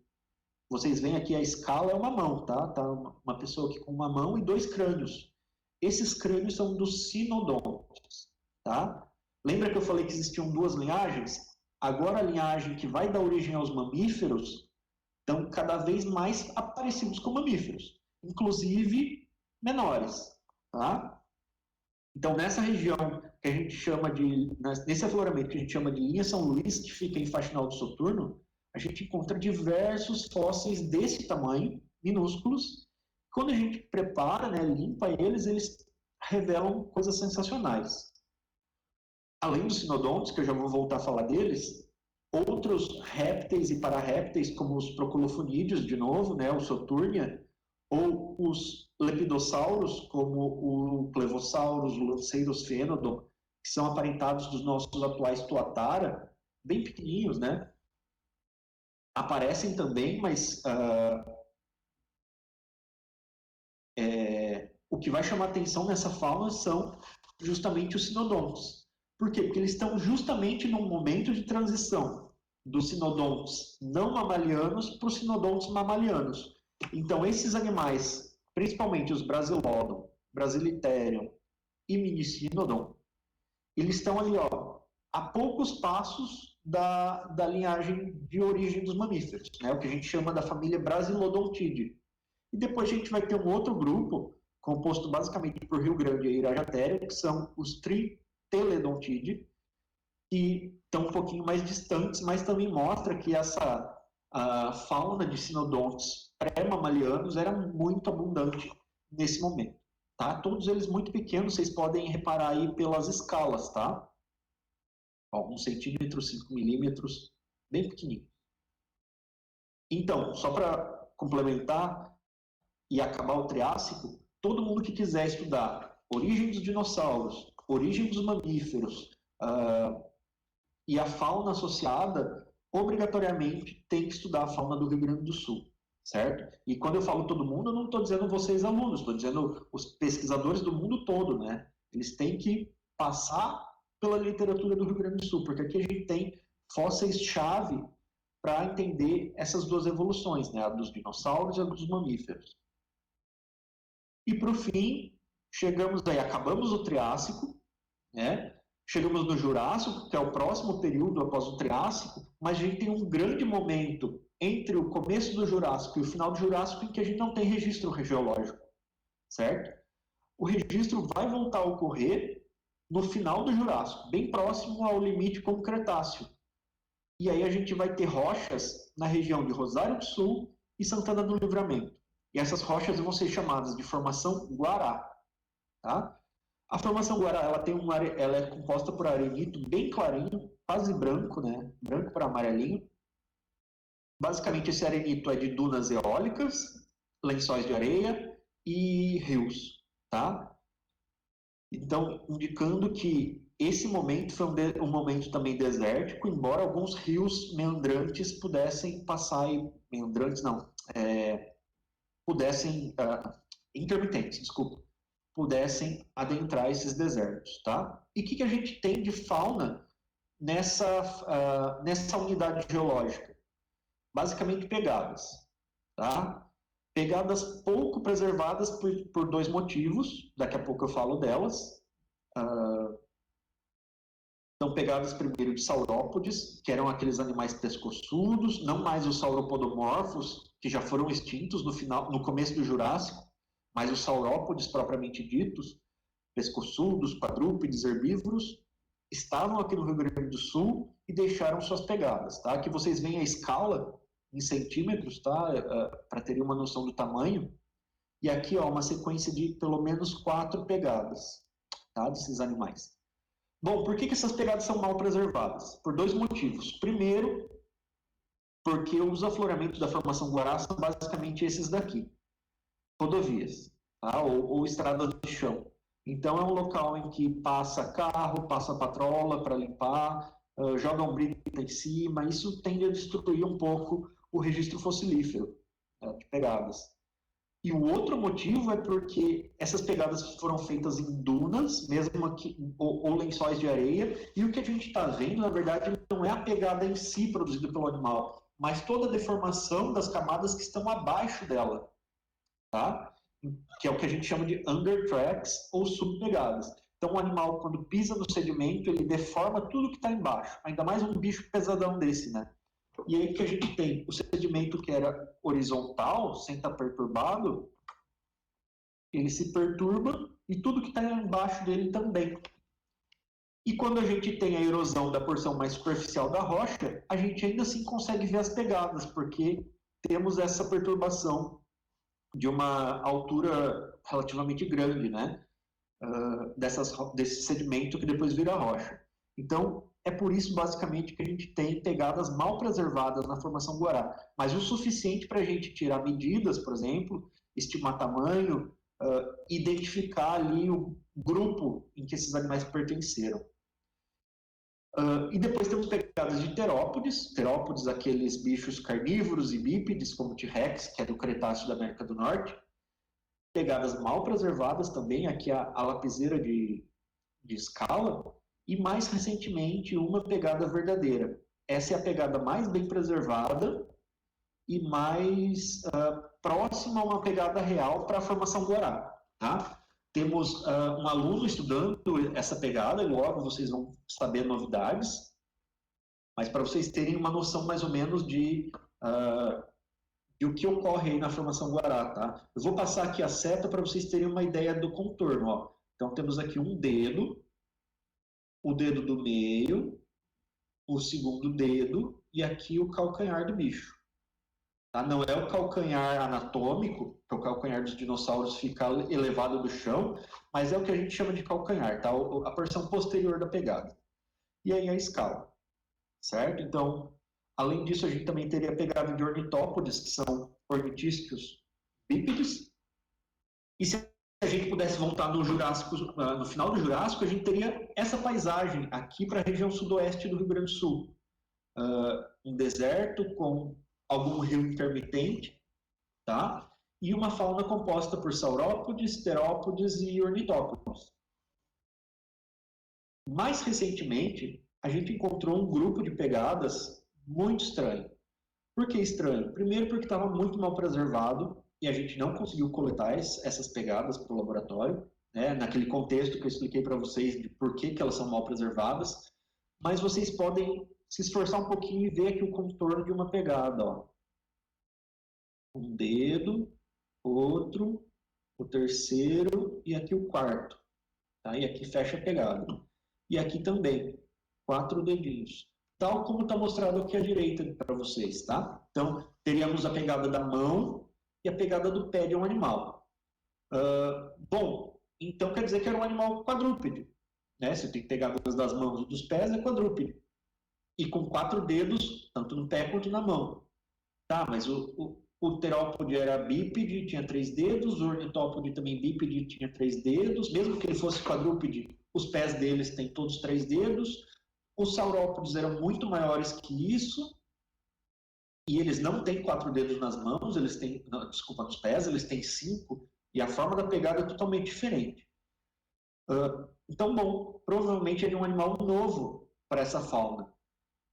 Vocês veem aqui a escala é uma mão, tá? Tá uma pessoa aqui com uma mão e 2 crânios. Esses crânios são dos sinodontes, tá? Lembra que eu falei que existiam 2 linhagens? Agora a linhagem que vai dar origem aos mamíferos estão cada vez mais parecidos com mamíferos, inclusive menores, tá? Então, nessa região que a gente chama nesse afloramento que a gente chama de linha São Luís, que fica em Faxinal do Soturno, a gente encontra diversos fósseis desse tamanho, minúsculos. Quando a gente prepara, né, limpa eles revelam coisas sensacionais. Além dos sinodontes, que eu já vou voltar a falar deles, outros répteis e pararrépteis, como os procolofonídeos, de novo, né, o Soturnia, ou os lepidossauros, como o Plevosaurus, o Lanceiros-Phenodon, que são aparentados dos nossos atuais tuatara, bem pequenininhos, né? Aparecem também, mas o que vai chamar atenção nessa fauna são justamente os sinodontes. Por quê? Porque eles estão justamente num momento de transição dos sinodontes não mamalianos para os sinodontes mamalianos. Então, esses animais, principalmente os Brasilodon, Brasilitherium e Minicinodon, eles estão ali, ó, a poucos passos da linhagem de origem dos mamíferos, né? O que a gente chama da família Brasilodontidae. E depois a gente vai ter um outro grupo, composto basicamente por Rio Grande e Irajatéria, que são os Triteledontidae, que estão um pouquinho mais distantes, mas também mostra que a fauna de sinodontes pré-mamalianos era muito abundante nesse momento. Tá? Todos eles muito pequenos, vocês podem reparar aí pelas escalas, tá? 1 centímetro, 5 milímetros, bem pequenininho. Então, só para complementar e acabar o Triássico, todo mundo que quiser estudar origem dos dinossauros, origem dos mamíferos e a fauna associada, obrigatoriamente tem que estudar a fauna do Rio Grande do Sul, certo? E quando eu falo todo mundo, eu não estou dizendo vocês alunos, estou dizendo os pesquisadores do mundo todo, né? Eles têm que passar pela literatura do Rio Grande do Sul, porque aqui a gente tem fósseis-chave para entender essas 2 evoluções, né? A dos dinossauros e a dos mamíferos. E, por fim, chegamos aí, acabamos o Triássico, né? Chegamos no Jurássico, que é o próximo período após o Triássico, mas a gente tem um grande momento entre o começo do Jurássico e o final do Jurássico em que a gente não tem registro geológico, certo? O registro vai voltar a ocorrer no final do Jurássico, bem próximo ao limite com o Cretáceo. E aí a gente vai ter rochas na região de Rosário do Sul e Santana do Livramento. E essas rochas vão ser chamadas de formação Guará, tá? A formação Guará, ela é composta por arenito bem clarinho, quase branco, né? Branco para amarelinho. Basicamente, esse arenito é de dunas eólicas, lençóis de areia e rios, tá? Então, indicando que esse momento foi um momento também desértico, embora alguns rios meandrantes pudessem passar, meandrantes não, intermitentes, desculpa, pudessem adentrar esses desertos, tá? E o que a gente tem de fauna nessa unidade geológica? Basicamente pegadas, tá? Pegadas pouco preservadas por 2 motivos, daqui a pouco eu falo delas. São pegadas primeiro de saurópodes, que eram aqueles animais pescoçudos, não mais os sauropodomorfos, que já foram extintos no começo do Jurássico, mas os saurópodes propriamente ditos, pescoçudos, quadrúpedes, herbívoros, estavam aqui no Rio Grande do Sul e deixaram suas pegadas, tá? Aqui vocês veem a escala em centímetros, tá? Para ter uma noção do tamanho. E aqui, ó, uma sequência de pelo menos 4 pegadas, tá? Desses animais. Bom, por que essas pegadas são mal preservadas? Por 2 motivos. Primeiro, porque os afloramentos da formação Guará são basicamente esses daqui. Rodovias, tá? ou estradas de chão. Então, é um local em que passa carro, passa patrola para limpar, jogam brita em cima. Isso tende a destruir um pouco o registro fossilífero, de pegadas. E o outro motivo é porque essas pegadas foram feitas em dunas, mesmo aqui, ou lençóis de areia, e o que a gente está vendo, na verdade, não é a pegada em si produzida pelo animal, mas toda a deformação das camadas que estão abaixo dela, tá? Que é o que a gente chama de under tracks ou subpegadas. Então, o animal, quando pisa no sedimento, ele deforma tudo que está embaixo, ainda mais um bicho pesadão desse, né? E aí que a gente tem o sedimento que era horizontal, sem estar perturbado, ele se perturba e tudo que está embaixo dele também. E quando a gente tem a erosão da porção mais superficial da rocha, a gente ainda assim consegue ver as pegadas, porque temos essa perturbação de uma altura relativamente grande, né? Desse sedimento que depois vira rocha. Então, é por isso, basicamente, que a gente tem pegadas mal preservadas na formação Guará, mas o suficiente para a gente tirar medidas, por exemplo, estimar tamanho, identificar ali o grupo em que esses animais pertenceram. E depois temos pegadas de terópodes, aqueles bichos carnívoros e bípedes, como o T-Rex, que é do Cretáceo da América do Norte, pegadas mal preservadas também, aqui a lapiseira de escala, e mais recentemente uma pegada verdadeira. Essa é a pegada mais bem preservada e mais próxima a uma pegada real para a formação Guará. Tá? Temos um aluno estudando essa pegada, e logo vocês vão saber novidades, mas para vocês terem uma noção mais ou menos de o que ocorre aí na formação Guará. Tá? Eu vou passar aqui a seta para vocês terem uma ideia do contorno. Ó. Então temos aqui um dedo, o dedo do meio, o segundo dedo e aqui o calcanhar do bicho. Tá? Não é o calcanhar anatômico, que o calcanhar dos dinossauros fica elevado do chão, mas é o que a gente chama de calcanhar, tá? A porção posterior da pegada. E aí a escala, certo? Então, além disso, a gente também teria a pegada de ornitópodes, que são ornitísticos bípedes. E se a gente pudesse voltar no Jurássico, no final do Jurássico, a gente teria essa paisagem aqui para a região sudoeste do Rio Grande do Sul. Um deserto com algum rio intermitente, tá? E uma fauna composta por saurópodes, terópodes e ornitópodes. Mais recentemente, a gente encontrou um grupo de pegadas muito estranho. Por que estranho? Primeiro porque estava muito mal preservado e a gente não conseguiu coletar essas pegadas para o laboratório, né? Naquele contexto que eu expliquei para vocês de por que elas são mal preservadas, mas vocês podem se esforçar um pouquinho e ver aqui o contorno de uma pegada. Ó. Um dedo, outro, o terceiro e aqui o quarto. Tá? E aqui fecha a pegada. E aqui também, 4 dedinhos. Tal como está mostrado aqui à direita para vocês. Tá? Então, teríamos a pegada da mão e a pegada do pé de um animal. Bom, então quer dizer que era um animal quadrúpede. Né? Se tem pegadas das mãos e dos pés, é quadrúpede. E com 4 dedos, tanto no pé quanto na mão. Tá, mas o terópode era bípede, tinha 3 dedos, o ornitópode também bípede, tinha 3 dedos, mesmo que ele fosse quadrúpede, os pés deles têm todos 3 dedos, os saurópodes eram muito maiores que isso, e eles não têm 4 dedos nas mãos, eles têm, não, desculpa, nos pés, eles têm 5, e a forma da pegada é totalmente diferente. Então, bom, provavelmente ele é um animal novo para essa fauna,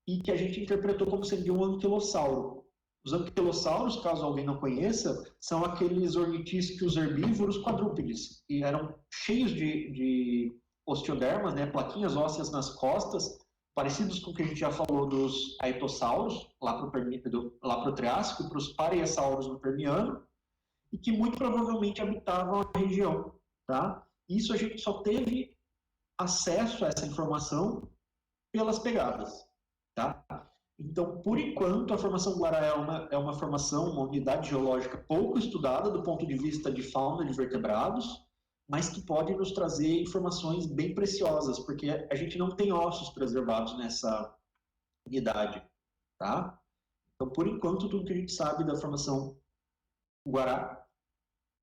e que a gente interpretou como sendo um anquilossauro. Os anquilossauros, caso alguém não conheça, são aqueles ornitísticos herbívoros quadrúpedes, e eram cheios de osteodermas, né, plaquinhas ósseas nas costas, parecidos com o que a gente já falou dos aetossauros, lá para o Triássico, para os pareiassauros no Permiano, e que muito provavelmente habitavam a região. Tá? Isso a gente só teve acesso a essa informação pelas pegadas. Tá? Então, por enquanto, a formação Guará é uma formação, uma unidade geológica pouco estudada do ponto de vista de fauna de vertebrados, mas que pode nos trazer informações bem preciosas, porque a gente não tem ossos preservados nessa unidade, tá? Então, por enquanto, tudo que a gente sabe da formação Guará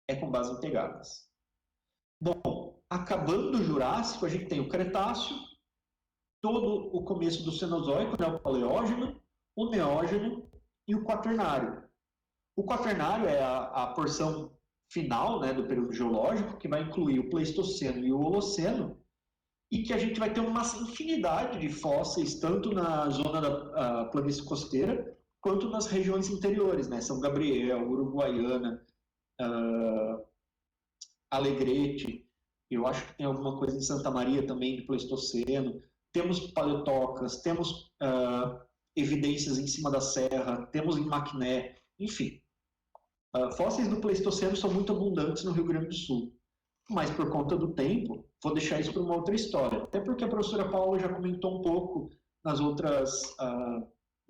é com base em pegadas. Bom, acabando o Jurássico, a gente tem o Cretáceo, todo o começo do Cenozoico, né, o Paleógeno, o Neógeno e o Quaternário. O Quaternário é a porção final, né, do período geológico, que vai incluir o Pleistoceno e o Holoceno, e que a gente vai ter uma infinidade de fósseis, tanto na zona da planície costeira, quanto nas regiões interiores, né, São Gabriel, Uruguaiana, Alegrete, eu acho que tem alguma coisa em Santa Maria também, de Pleistoceno. Temos paleotocas, temos evidências em cima da serra, temos em Maquiné, enfim. Fósseis do Pleistoceno são muito abundantes no Rio Grande do Sul, mas por conta do tempo, vou deixar isso para uma outra história. Até porque a professora Paula já comentou um pouco na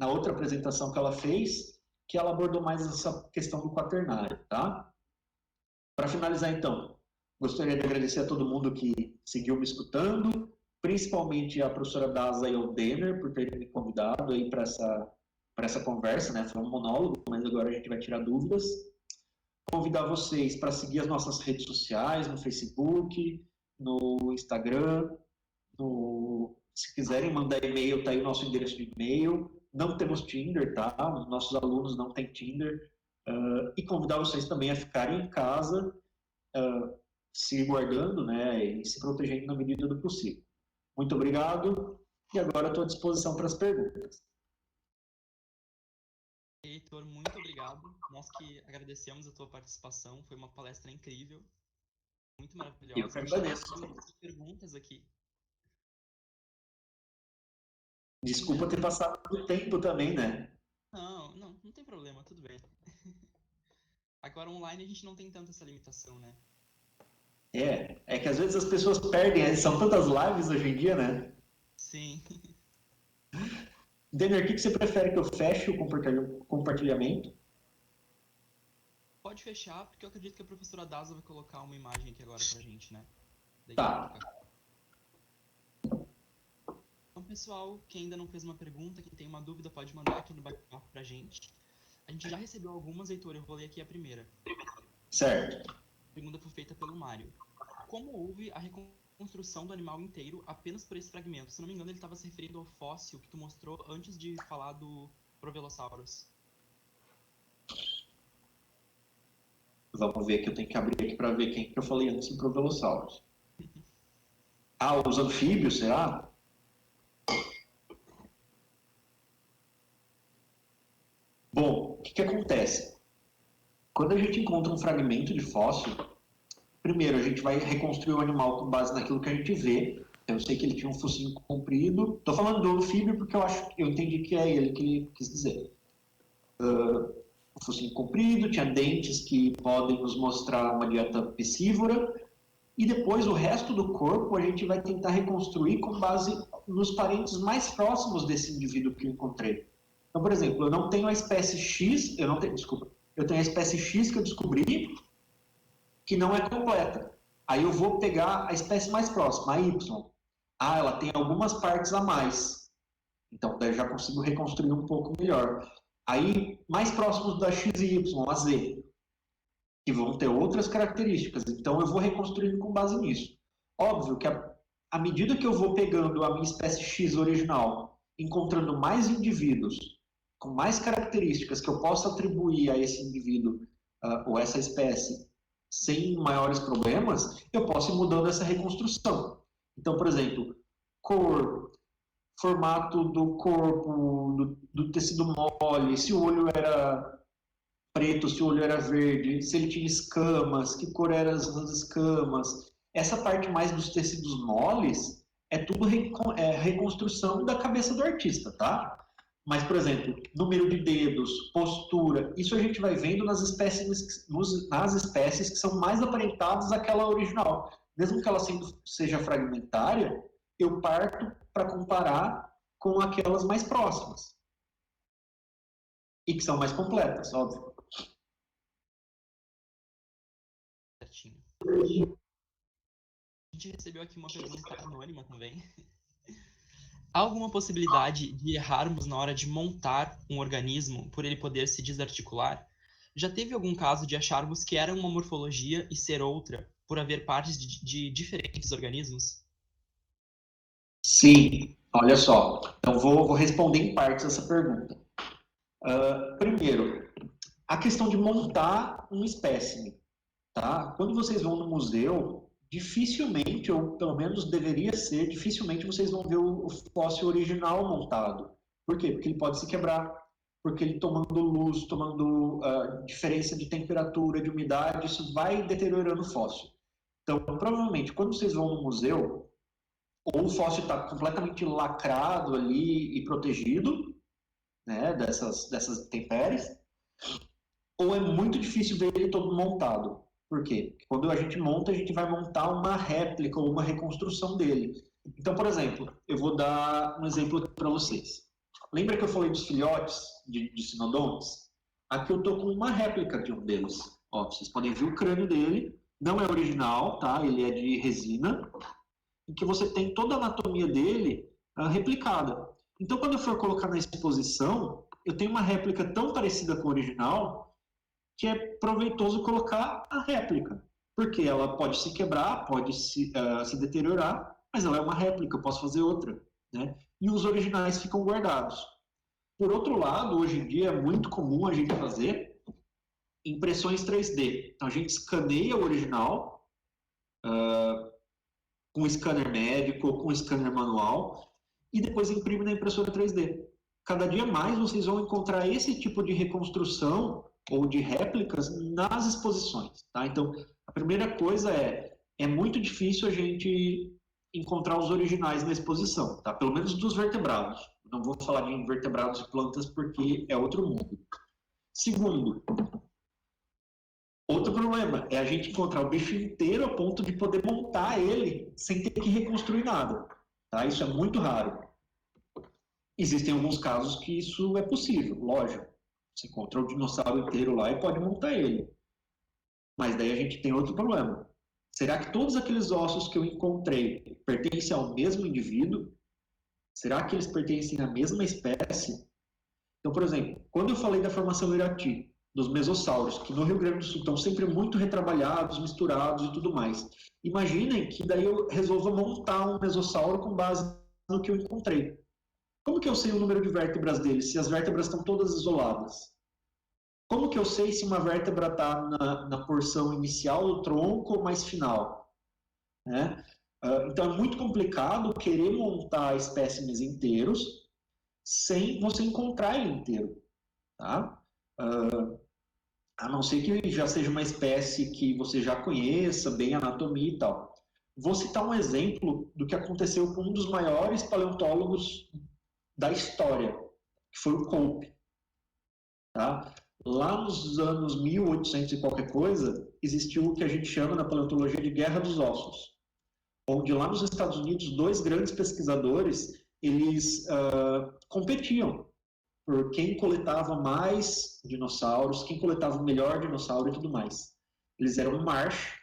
outra apresentação que ela fez, que ela abordou mais essa questão do quaternário, tá? Para finalizar, então, gostaria de agradecer a todo mundo que seguiu me escutando, principalmente a professora Daza e ao Denner por terem me convidado aí para essa conversa, né? Foi um monólogo, mas agora a gente vai tirar dúvidas. Convidar vocês para seguir as nossas redes sociais, no Facebook, no Instagram, se quiserem mandar e-mail, tá aí o nosso endereço de e-mail. Não temos Tinder, tá? Os nossos alunos não têm Tinder. E convidar vocês também a ficarem em casa, se guardando, né, e se protegendo na medida do possível. Muito obrigado, e agora estou à disposição para as perguntas. Heitor, muito obrigado. Nós que agradecemos a tua participação, foi uma palestra incrível, muito maravilhosa. Eu que agradeço. Perguntas aqui. Desculpa ter passado muito tempo também, né? Não tem problema, tudo bem. Agora online a gente não tem tanta essa limitação, né? É que às vezes as pessoas perdem, são tantas lives hoje em dia, né? Sim. Denner, o que você prefere que eu feche o compartilhamento? Pode fechar, porque eu acredito que a professora Daza vai colocar uma imagem aqui agora pra gente, né? Tá. Então, pessoal, quem ainda não fez uma pergunta, quem tem uma dúvida, pode mandar aqui no bate-papo pra gente. A gente já recebeu algumas, Heitor, eu vou ler aqui a primeira. Certo. A pergunta foi feita pelo Mário. Como houve a reconstrução do animal inteiro apenas por esse fragmento? Se não me engano, ele estava se referindo ao fóssil que tu mostrou antes de falar do Provelosaurus. Vamos ver que eu tenho que abrir aqui para ver quem que eu falei antes do Provelosaurus. Os anfíbios, será? Bom, o que acontece? Quando a gente encontra um fragmento de fóssil, primeiro a gente vai reconstruir o animal com base naquilo que a gente vê. Eu sei que ele tinha um focinho comprido. Estou falando do anfíbio porque eu entendi que é ele que ele quis dizer. Um focinho comprido, tinha dentes que podem nos mostrar uma dieta piscívora. E depois o resto do corpo a gente vai tentar reconstruir com base nos parentes mais próximos desse indivíduo que eu encontrei. Então, por exemplo, eu não tenho a espécie X, eu tenho a espécie X que eu descobri que não é completa. Aí eu vou pegar a espécie mais próxima, a Y. Ela tem algumas partes a mais. Então, daí eu já consigo reconstruir um pouco melhor. Aí, mais próximos da XY, a Z, que vão ter outras características. Então, eu vou reconstruindo com base nisso. Óbvio que à medida que eu vou pegando a minha espécie X original, encontrando mais indivíduos com mais características que eu possa atribuir a esse indivíduo ou essa espécie sem maiores problemas, eu posso ir mudando essa reconstrução. Então, por exemplo, cor, formato do corpo, do tecido mole, se o olho era preto, se o olho era verde, se ele tinha escamas, que cor eram as escamas. Essa parte mais dos tecidos moles é tudo reconstrução da cabeça do artista, tá? Mas, por exemplo, número de dedos, postura, isso a gente vai vendo nas espécies que são mais aparentadas àquela original. Mesmo que ela seja fragmentária, eu parto para comparar com aquelas mais próximas. e que são mais completas, óbvio. Certinho. A gente recebeu aqui uma pergunta anônima também. Há alguma possibilidade de errarmos na hora de montar um organismo por ele poder se desarticular? Já teve algum caso de acharmos que era uma morfologia e ser outra, por haver partes de diferentes organismos? Sim, olha só. Então, vou responder em partes essa pergunta. Primeiro, a questão de montar um espécime. Tá? Quando vocês vão no museu, dificilmente, ou pelo menos deveria ser, dificilmente vocês vão ver o fóssil original montado. Por quê? Porque ele pode se quebrar, porque ele tomando luz, tomando diferença de temperatura, de umidade, isso vai deteriorando o fóssil. Então, provavelmente, quando vocês vão no museu, ou o fóssil está completamente lacrado ali e protegido, né, dessas intempéries, ou é muito difícil ver ele todo montado. Por quê? Porque quando a gente monta, a gente vai montar uma réplica ou uma reconstrução dele. Então, por exemplo, eu vou dar um exemplo aqui para vocês. Lembra que eu falei dos filhotes de sinodontes? Aqui eu estou com uma réplica de um deles. Ó, vocês podem ver o crânio dele. Não é original, tá? Ele é de resina. Em que você tem toda a anatomia dele replicada. Então, quando eu for colocar na exposição, eu tenho uma réplica tão parecida com o original que é proveitoso colocar a réplica, porque ela pode se quebrar, pode se deteriorar, mas ela é uma réplica, eu posso fazer outra, né? E os originais ficam guardados. Por outro lado, hoje em dia é muito comum a gente fazer impressões 3D. Então, a gente escaneia o original com um scanner médico ou com um scanner manual e depois imprime na impressora 3D. Cada dia mais vocês vão encontrar esse tipo de reconstrução ou de réplicas nas exposições, tá? Então, a primeira coisa é muito difícil a gente encontrar os originais na exposição, tá? Pelo menos dos vertebrados. Não vou falar de invertebrados e plantas porque é outro mundo. Segundo, outro problema é a gente encontrar o bicho inteiro a ponto de poder montar ele sem ter que reconstruir nada, tá? Isso é muito raro. Existem alguns casos que isso é possível, lógico. Você encontra o dinossauro inteiro lá e pode montar ele. Mas daí a gente tem outro problema. Será que todos aqueles ossos que eu encontrei pertencem ao mesmo indivíduo? Será que eles pertencem à mesma espécie? Então, por exemplo, quando eu falei da formação Irati, dos mesossauros, que no Rio Grande do Sul estão sempre muito retrabalhados, misturados e tudo mais. Imaginem que daí eu resolvo montar um mesossauro com base no que eu encontrei. Como que eu sei o número de vértebras dele, se as vértebras estão todas isoladas? Como que eu sei se uma vértebra está na porção inicial do tronco ou mais final? Né? Então é muito complicado querer montar espécimes inteiros sem você encontrar ele inteiro. Tá? A não ser que já seja uma espécie que você já conheça bem a anatomia e tal. Vou citar um exemplo do que aconteceu com um dos maiores paleontólogos da história, que foi o Cope. Tá? Lá nos anos 1800 e qualquer coisa, existiu o que a gente chama na paleontologia de Guerra dos Ossos, onde lá nos Estados Unidos, dois grandes pesquisadores, eles competiam por quem coletava mais dinossauros, quem coletava o melhor dinossauro e tudo mais. Eles eram o Marsh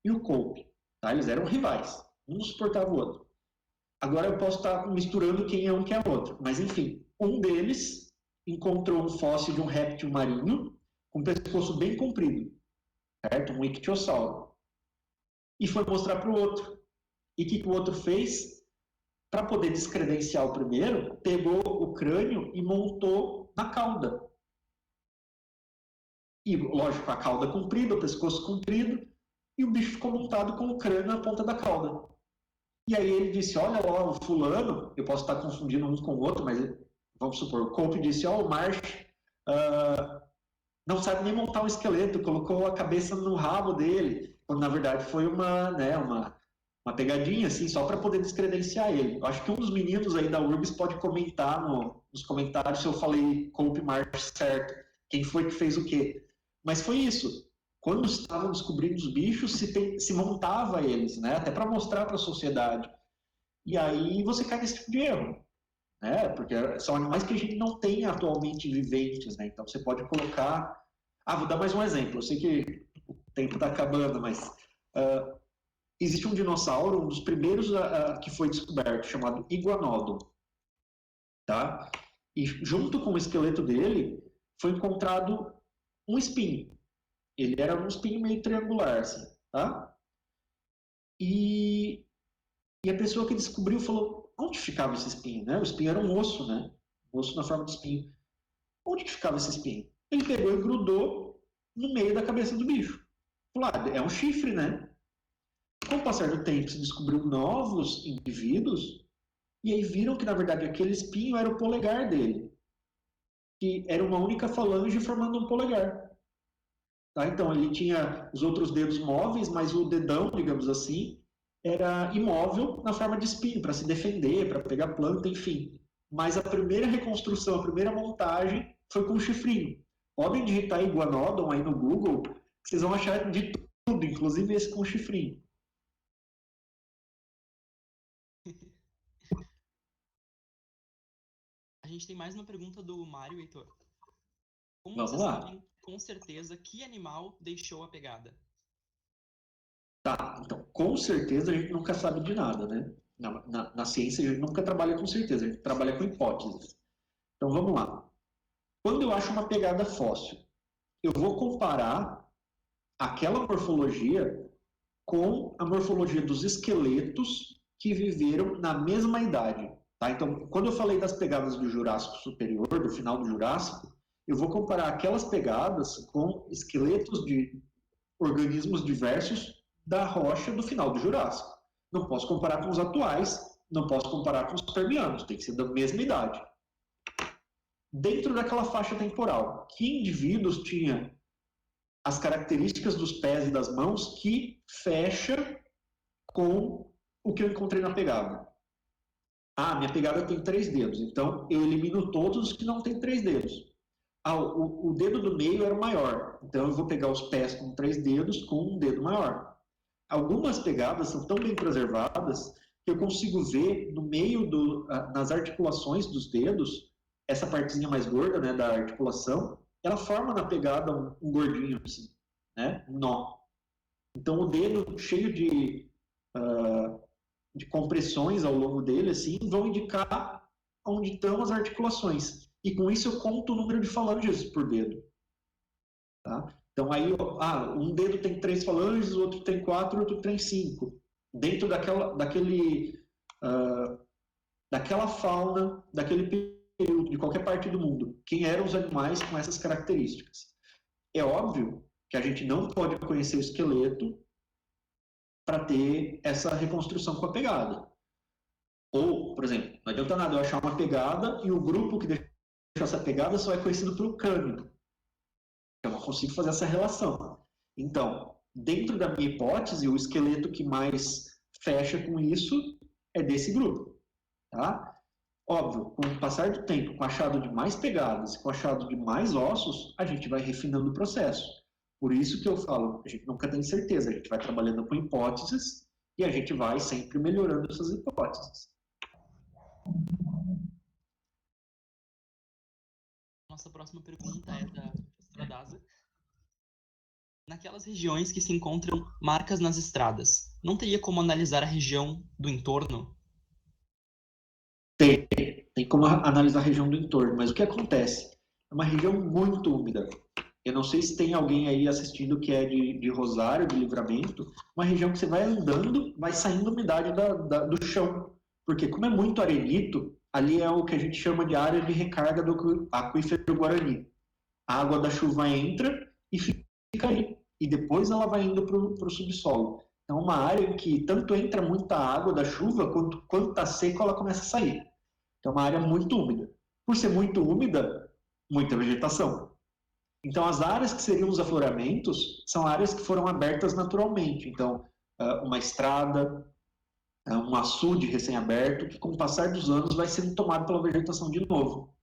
e o Cope. Tá? Eles eram rivais, um não suportava o outro. Agora eu posso estar misturando quem é um que é outro, mas enfim, um deles encontrou um fóssil de um réptil marinho com um pescoço bem comprido, certo? Um ictiosauro. E foi mostrar para o outro. E o que o outro fez? Para poder descredenciar o primeiro, pegou o crânio e montou na cauda. E, lógico, a cauda comprida, o pescoço comprido, e o bicho ficou montado com o crânio na ponta da cauda. E aí ele disse, olha lá, o fulano, eu posso estar confundindo um com o outro, mas vamos supor, o Cope disse, ó, o Marsh não sabe nem montar um esqueleto, colocou a cabeça no rabo dele, quando na verdade foi uma pegadinha, assim, só para poder descredenciar ele. Eu acho que um dos meninos aí da URBS pode comentar nos comentários se eu falei Cope Marsh certo, quem foi que fez o quê. Mas foi isso. Quando estavam descobrindo os bichos, se montava eles, né? Até para mostrar para a sociedade. E aí você cai nesse tipo de erro. né? Porque são animais que a gente não tem atualmente viventes, né? Então você pode colocar... vou dar mais um exemplo. Eu sei que o tempo está acabando, mas existe um dinossauro, um dos primeiros que foi descoberto, chamado Iguanodon, tá? E junto com o esqueleto dele foi encontrado um espinho. Ele era um espinho meio triangular, assim, tá? E a pessoa que descobriu falou, onde ficava esse espinho, né? O espinho era um osso, né? Um osso na forma de espinho. Onde que ficava esse espinho? Ele pegou e grudou no meio da cabeça do bicho. Falou, é um chifre, né? Com o passar do tempo, se descobriu novos indivíduos e aí viram que, na verdade, aquele espinho era o polegar dele, que era uma única falange formando um polegar. Tá? Então, ele tinha os outros dedos móveis, mas o dedão, digamos assim, era imóvel na forma de espinho, para se defender, para pegar planta, enfim. Mas a primeira reconstrução, a primeira montagem foi com o chifrinho. Podem digitar Iguanodon aí no Google, que vocês vão achar de tudo, inclusive esse com o chifrinho. A gente tem mais uma pergunta do Mário, Heitor. Como Vamos vocês lá. sabem com certeza que animal deixou a pegada? Tá, então, com certeza a gente nunca sabe de nada, né? Na ciência a gente nunca trabalha com certeza, a gente trabalha com hipóteses. Então vamos lá. Quando eu acho uma pegada fóssil, eu vou comparar aquela morfologia com a morfologia dos esqueletos que viveram na mesma idade. Tá? Então, quando eu falei das pegadas do Jurássico Superior, do final do Jurássico, eu vou comparar aquelas pegadas com esqueletos de organismos diversos da rocha do final do Jurássico. Não posso comparar com os atuais, não posso comparar com os permianos, tem que ser da mesma idade. Dentro daquela faixa temporal, que indivíduos tinha as características dos pés e das mãos que fecha com o que eu encontrei na pegada? Minha pegada tem 3 dedos, então eu elimino todos os que não têm 3 dedos. O dedo do meio era o maior, então eu vou pegar os pés com 3 dedos com um dedo maior. Algumas pegadas são tão bem preservadas que eu consigo ver no meio nas articulações dos dedos, essa partezinha mais gorda, né, da articulação, ela forma na pegada um gordinho, assim, né, um nó. Então o dedo cheio de compressões ao longo dele, assim, vão indicar onde estão as articulações. E com isso eu conto o número de falanges por dedo. Tá? Então aí, um dedo tem 3 falanges, o outro tem 4, o outro tem 5. Dentro daquela fauna, daquele período, de qualquer parte do mundo. Quem eram os animais com essas características? É óbvio que a gente não pode conhecer o esqueleto para ter essa reconstrução com a pegada. Ou, por exemplo, não adianta nada eu achar uma pegada e o grupo que deixou essa pegada só é conhecido pelo crânio. Eu não consigo fazer essa relação. Então, dentro da minha hipótese, o esqueleto que mais fecha com isso é desse grupo. Tá? Óbvio, com o passar do tempo, com o achado de mais pegadas, com o achado de mais ossos, a gente vai refinando o processo. Por isso que eu falo, a gente nunca tem certeza, a gente vai trabalhando com hipóteses e a gente vai sempre melhorando essas hipóteses. Nossa próxima pergunta é da professora Daza. Naquelas regiões que se encontram marcas nas estradas, não teria como analisar a região do entorno? Tem como analisar a região do entorno, mas o que acontece? É uma região muito úmida. Eu não sei se tem alguém aí assistindo que é de Rosário, de Livramento, uma região que você vai andando, vai saindo umidade do chão. Porque como é muito arenito, ali é o que a gente chama de área de recarga do aquífero Guarani. A água da chuva entra e fica ali. E depois ela vai indo para o subsolo. Então, uma área em que tanto entra muita água da chuva, quanto está seco, ela começa a sair. Então, é uma área muito úmida. Por ser muito úmida, muita vegetação. Então, as áreas que seriam os afloramentos são áreas que foram abertas naturalmente. Então, uma estrada, um açude recém-aberto, que com o passar dos anos vai sendo tomado pela vegetação de novo.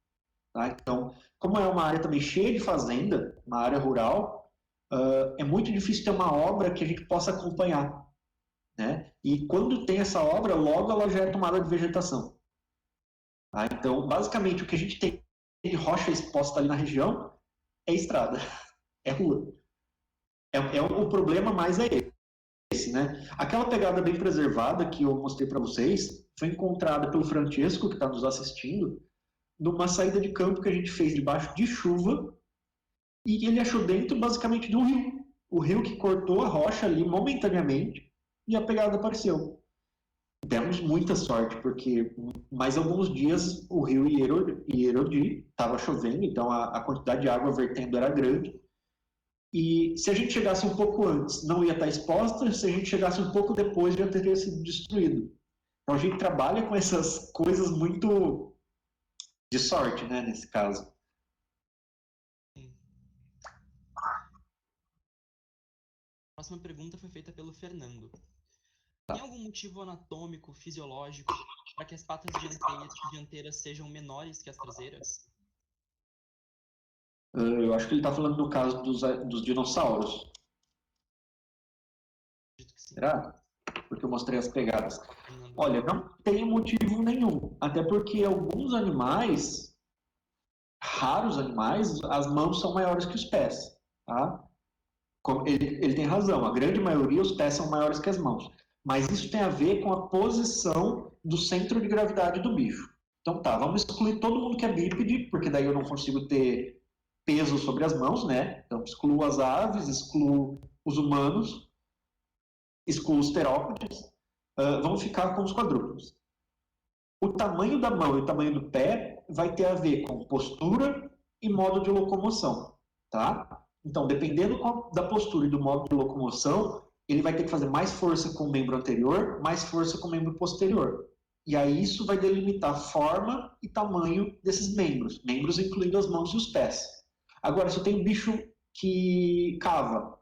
Tá? Então, como é uma área também cheia de fazenda, uma área rural, é muito difícil ter uma obra que a gente possa acompanhar. Né? E quando tem essa obra, logo ela já é tomada de vegetação. Tá? Então, basicamente, o que a gente tem de rocha exposta ali na região é estrada, é rua. O problema mais é esse, né? Aquela pegada bem preservada que eu mostrei para vocês foi encontrada pelo Francesco, que está nos assistindo, numa saída de campo que a gente fez debaixo de chuva, e ele achou dentro basicamente de um rio. O rio que cortou a rocha ali momentaneamente e a pegada apareceu. Demos muita sorte, porque mais alguns dias o rio ia erodir, estava chovendo, então a quantidade de água vertendo era grande. E se a gente chegasse um pouco antes, não ia estar exposta, se a gente chegasse um pouco depois, já teria sido destruído. Então a gente trabalha com essas coisas muito de sorte, né, nesse caso. Sim. A próxima pergunta foi feita pelo Fernando. Tem algum motivo anatômico, fisiológico, para que as patas dianteiras sejam menores que as traseiras? Eu acho que ele está falando no caso dos dinossauros. Acredito que sim. Será? Porque eu mostrei as pegadas. Fernando. Olha, não tem motivo nenhum. Até porque alguns animais, raros animais, as mãos são maiores que os pés. Tá? Ele tem razão, a grande maioria os pés são maiores que as mãos. Mas isso tem a ver com a posição do centro de gravidade do bicho. Então tá, vamos excluir todo mundo que é bípede, porque daí eu não consigo ter peso sobre as mãos, né? Então excluo as aves, excluo os humanos, excluo os terópodes. Vamos ficar com os quadrúpedes. O tamanho da mão e o tamanho do pé vai ter a ver com postura e modo de locomoção, tá? Então, dependendo da postura e do modo de locomoção, ele vai ter que fazer mais força com o membro anterior, mais força com o membro posterior. E aí isso vai delimitar a forma e tamanho desses membros, membros incluindo as mãos e os pés. Agora, se eu tenho um bicho que cava,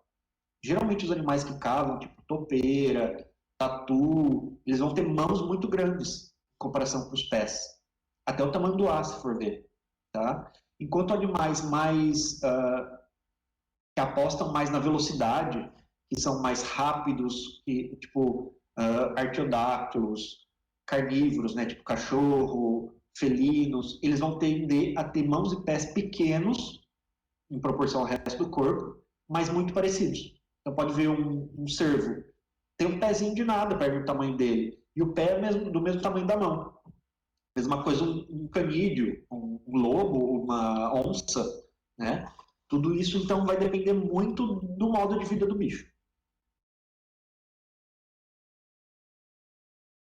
geralmente os animais que cavam, tipo topeira, tatu, eles vão ter mãos muito grandes em comparação com os pés. Até o tamanho do ar, se for ver. Tá? Enquanto animais mais que apostam mais na velocidade, que são mais rápidos, tipo artiodáctilos, carnívoros, né, tipo cachorro, felinos, eles vão tender a ter mãos e pés pequenos em proporção ao resto do corpo, mas muito parecidos. Então pode ver um cervo, tem um pezinho de nada perto do tamanho dele, e o pé é do mesmo tamanho da mão. Mesma coisa um canídeo, um lobo, uma onça, né? Tudo isso, então, vai depender muito do modo de vida do bicho.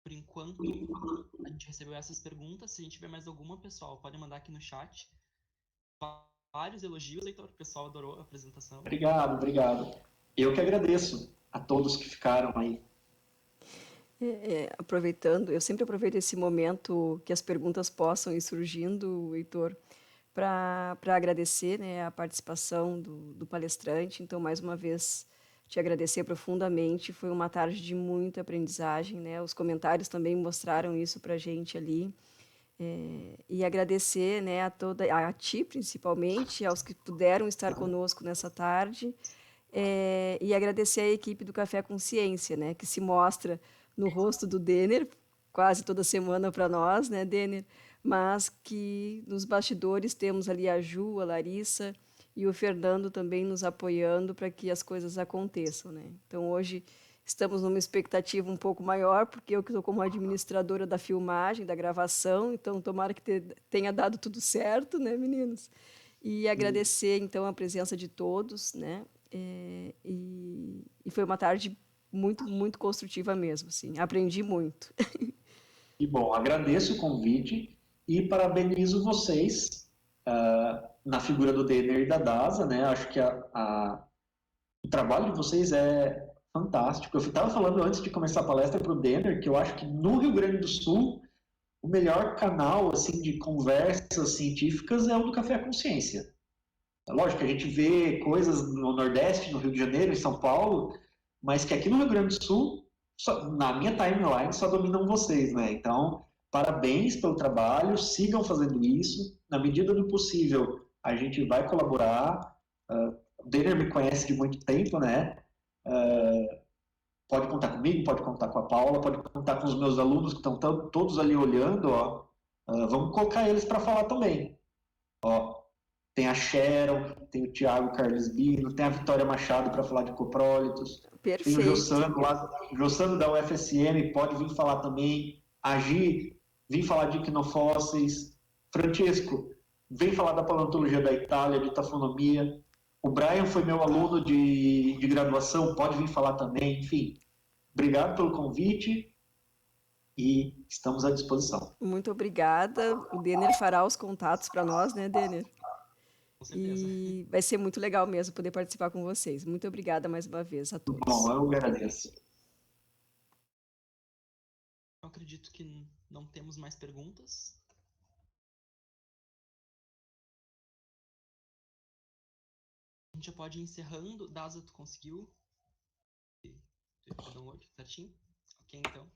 Por enquanto, a gente recebeu essas perguntas. Se a gente tiver mais alguma, pessoal, pode mandar aqui no chat. Vários elogios, Heitor. O pessoal adorou a apresentação. Obrigado, obrigado. Eu que agradeço a todos que ficaram aí. Aproveitando, eu sempre aproveito esse momento que as perguntas possam ir surgindo, Heitor, para agradecer, né, a participação do palestrante. Então, mais uma vez, te agradecer profundamente. Foi uma tarde de muita aprendizagem, né? Os comentários também mostraram isso para a gente ali. E agradecer, né, a ti principalmente, aos que puderam estar conosco nessa tarde, e agradecer à equipe do Café Consciência, né, que se mostra no rosto do Denner quase toda semana para nós, né, Denner? Mas que nos bastidores temos ali a Ju, a Larissa e o Fernando também nos apoiando para que as coisas aconteçam, né? Então, hoje estamos numa expectativa um pouco maior, porque eu que estou como administradora da filmagem, da gravação, então tomara que tenha dado tudo certo, né, meninos? E agradecer, então, a presença de todos, né? E foi uma tarde muito, muito construtiva mesmo, assim. Aprendi muito. E bom, agradeço o convite e parabenizo vocês na figura do Denner e da DASA, né? Acho que o trabalho de vocês é fantástico. Eu estava falando antes de começar a palestra para o Denner que eu acho que no Rio Grande do Sul o melhor canal assim de conversas científicas é o do Café Consciência. É lógico que a gente vê coisas no Nordeste, no Rio de Janeiro, em São Paulo, mas que aqui no Rio Grande do Sul, na minha timeline, só dominam vocês, né? Então, parabéns pelo trabalho, sigam fazendo isso. Na medida do possível, a gente vai colaborar. O Denner me conhece de muito tempo, né? Pode contar comigo, pode contar com a Paula, pode contar com os meus alunos que estão todos ali olhando, ó. Vamos colocar eles para falar também. Ó, tem a Sharon, tem o Thiago Carlos Bino, tem a Vitória Machado para falar de coprólitos, tem o Perfeito. Jossano lá, Jossano da UFSM, pode vir falar também. A Gi, vem falar de quinofósseis. Francesco, vem falar da paleontologia da Itália, de tafonomia. O Brian foi meu aluno de graduação, pode vir falar também. Enfim, obrigado pelo convite e estamos à disposição. Muito obrigada. O Denner fará os contatos para nós, né, Denner? Com certeza. E vai ser muito legal mesmo poder participar com vocês. Muito obrigada mais uma vez a Bom, todos. eu agradeço. Eu acredito que não temos mais perguntas. A gente já pode ir encerrando. Daza, tu conseguiu? Tu download certinho? Ok, então.